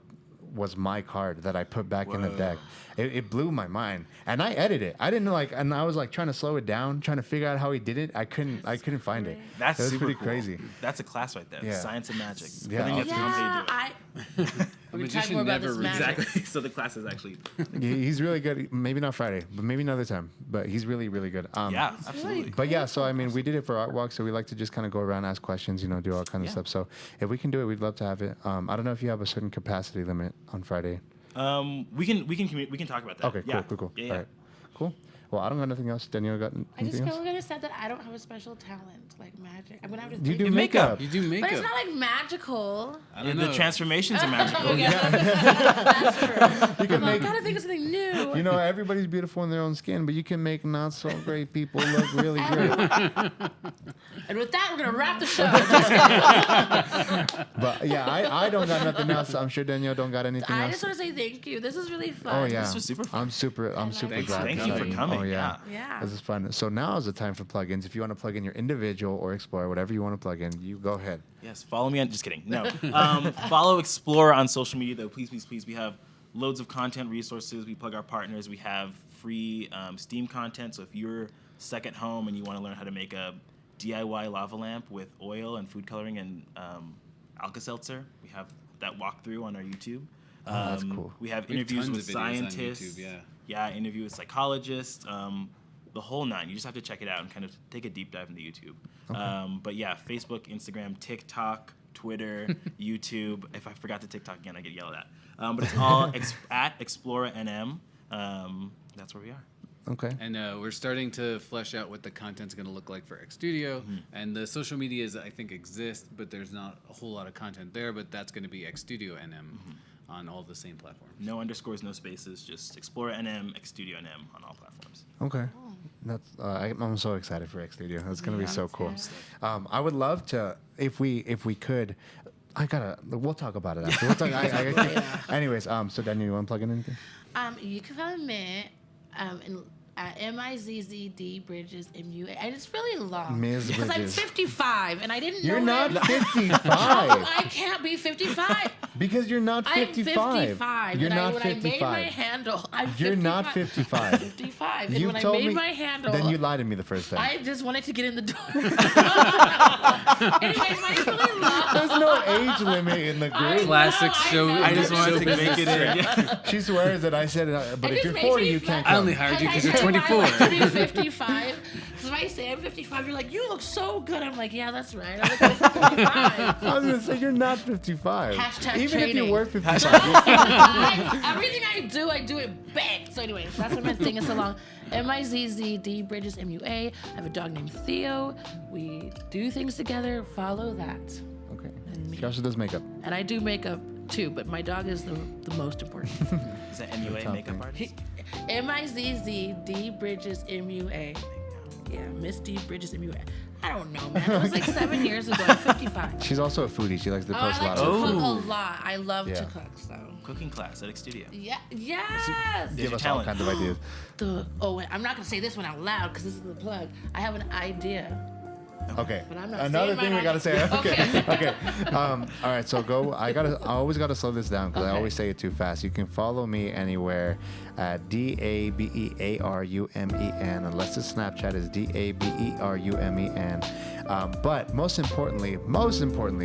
was my card that I put back in the deck. It blew my mind, and I edited it. I didn't know, and I was trying to slow it down, trying to figure out how he did it. I couldn't find it. That's It was super pretty cool. crazy. That's a class right there. Yeah. Science and magic. Yeah. But then you have to come Yeah, do it. A We're talking magician more about never this magic. Exactly. So the class is actually. He's really good. Maybe not Friday, but maybe another time. But he's really, really good. Yeah, absolutely. But yeah, so I mean, we did it for Art Walk, so we like to just kind of go around, ask questions, do all kinds of stuff. So if we can do it, we'd love to have it. I don't know if you have a certain capacity limit on Friday. We can talk about that. Okay, Yeah. cool. Yeah, yeah. All right, cool. Well, I don't got nothing else. Danielle got I just anything feel else? like I said that I don't have a special talent like magic. I'm gonna have to You think do of it. makeup. You do But makeup. it's not like magical. I don't The know. transformations are magical. That's true. You can make. Gotta think of something new. Everybody's beautiful in their own skin, but you can make not so great people look really great. And with that, we're gonna wrap the show. But yeah, I don't got nothing else. I'm sure Danielle don't got anything I else. just want to say thank you. This is really fun. Oh yeah, This was super fun. I'm super Thanks glad. for Thank you for coming. coming. Oh yeah. Yeah. This is fun. So now is the time for plugins. If you want to plug in your individual or Explore, whatever you want to plug in, you go ahead. Yes, follow me on. Just kidding. No. Follow Explora on social media, though. Please. We have loads of content resources. We plug our partners. We have free Steam content. So if you're stuck at home and you want to learn how to make a DIY lava lamp with oil and food coloring and Alka-Seltzer, we have that walkthrough on our YouTube. Oh, that's cool. We have We have interviews tons with of videos on scientists. YouTube, yeah. Interview with psychologists. The whole nine. You just have to check it out and kind of take a deep dive into YouTube. But yeah, Facebook, Instagram, TikTok, Twitter, YouTube. If I forgot the TikTok again, I get yelled at. But it's all at Explora NM. That's where we are. Okay. And we're starting to flesh out what the content's going to look like for X Studio. And the social medias, I think, exist, but there's not a whole lot of content there. But that's going to be X Studio NM on all the same platforms. No underscores, no spaces. Just Explora NM, X Studio NM on all platforms. Okay. That's I'm so excited for X Studio. That's gonna be Yeah, so me cool. too. I would love to if we could. We'll talk about it after. We'll talk, anyways, so Daniel, you want to plug in anything? You can find me at MIZZD Bridges MUA. And it's really long. Ms. Because I'm Bridges. 55 and I didn't You're know not that. 55 I can't be 55. because you're not I'm 55. 55. You're and not when I made my 55. handle, I'm 55. You're not 55. 55. And You when I told made me. my handle, Then you lied to me the first time. I just wanted to get in the door. Anyways, mine's really long. There's no age limit in the I group. Classic know, show. know. I just wanted to make it in. Yeah. She swears that I said it, but It if just you're makes 40, me you can't feel- I only come. hired you because I you're said 24. I wanted to be 55. So if I say I'm 55, you're like, you look so good. I'm like, yeah, that's right. I look like 55. I was gonna say you're not 55. Hashtag Even if you training. were 55. Everything I do it back. So anyway, that's what my thing is so long. MIZZD Bridges MUA. I have a dog named Theo. We do things together. Follow that. Okay. And me. Joshua does makeup. And I do makeup too, but my dog is the most important. Is that MUA makeup artist? MIZZD Bridges MUA. Yeah, Miss D Bridges MUA. I don't know, man. It was like 7 years ago. I'm 55. She's also a foodie. She likes to Oh, I post like a to lot of cook food. a lot. I love Yeah. to cook, so. Cooking class at X Studio. Yeah. Yes. Give your us all talent. kinds of ideas. Wait, I'm not gonna say this one out loud because this is the plug. I have an idea. Okay. But I'm not Another saying thing we mine gotta out say. loud. Okay. Okay. All right. So go. I always gotta slow this down because I Okay. always say it too fast. You can follow me anywhere at DABEARUMEN, unless the Snapchat is DABERUMEN. But most importantly,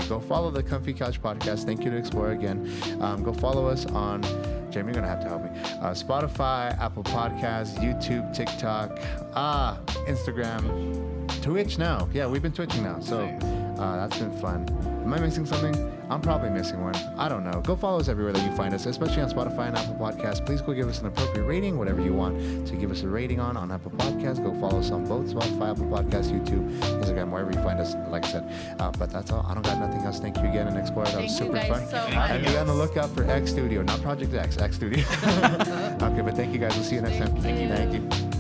go follow the Comfy Couch Podcast. Thank you to Explora again. Go follow us on. Jamie, you're gonna have to help me. Spotify, Apple Podcasts, YouTube, TikTok, Instagram. Twitch now. Yeah, we've been twitching now. So that's been fun. Am I missing something? I'm probably missing one. I don't know. Go follow us everywhere that you find us, especially on Spotify and Apple Podcasts. Please go give us an appropriate rating, whatever you want to give us a rating on Apple Podcasts. Go follow us on both Spotify, Apple Podcasts, YouTube, Instagram, wherever you find us, like I said. But that's all. I don't got nothing else. Thank you again and Explora. That was Thank you super guys fun. so And much. be on the lookout for X Studio, not Project X, X Studio. Okay, but thank you guys. We'll see you next time. Thank you. Thank you.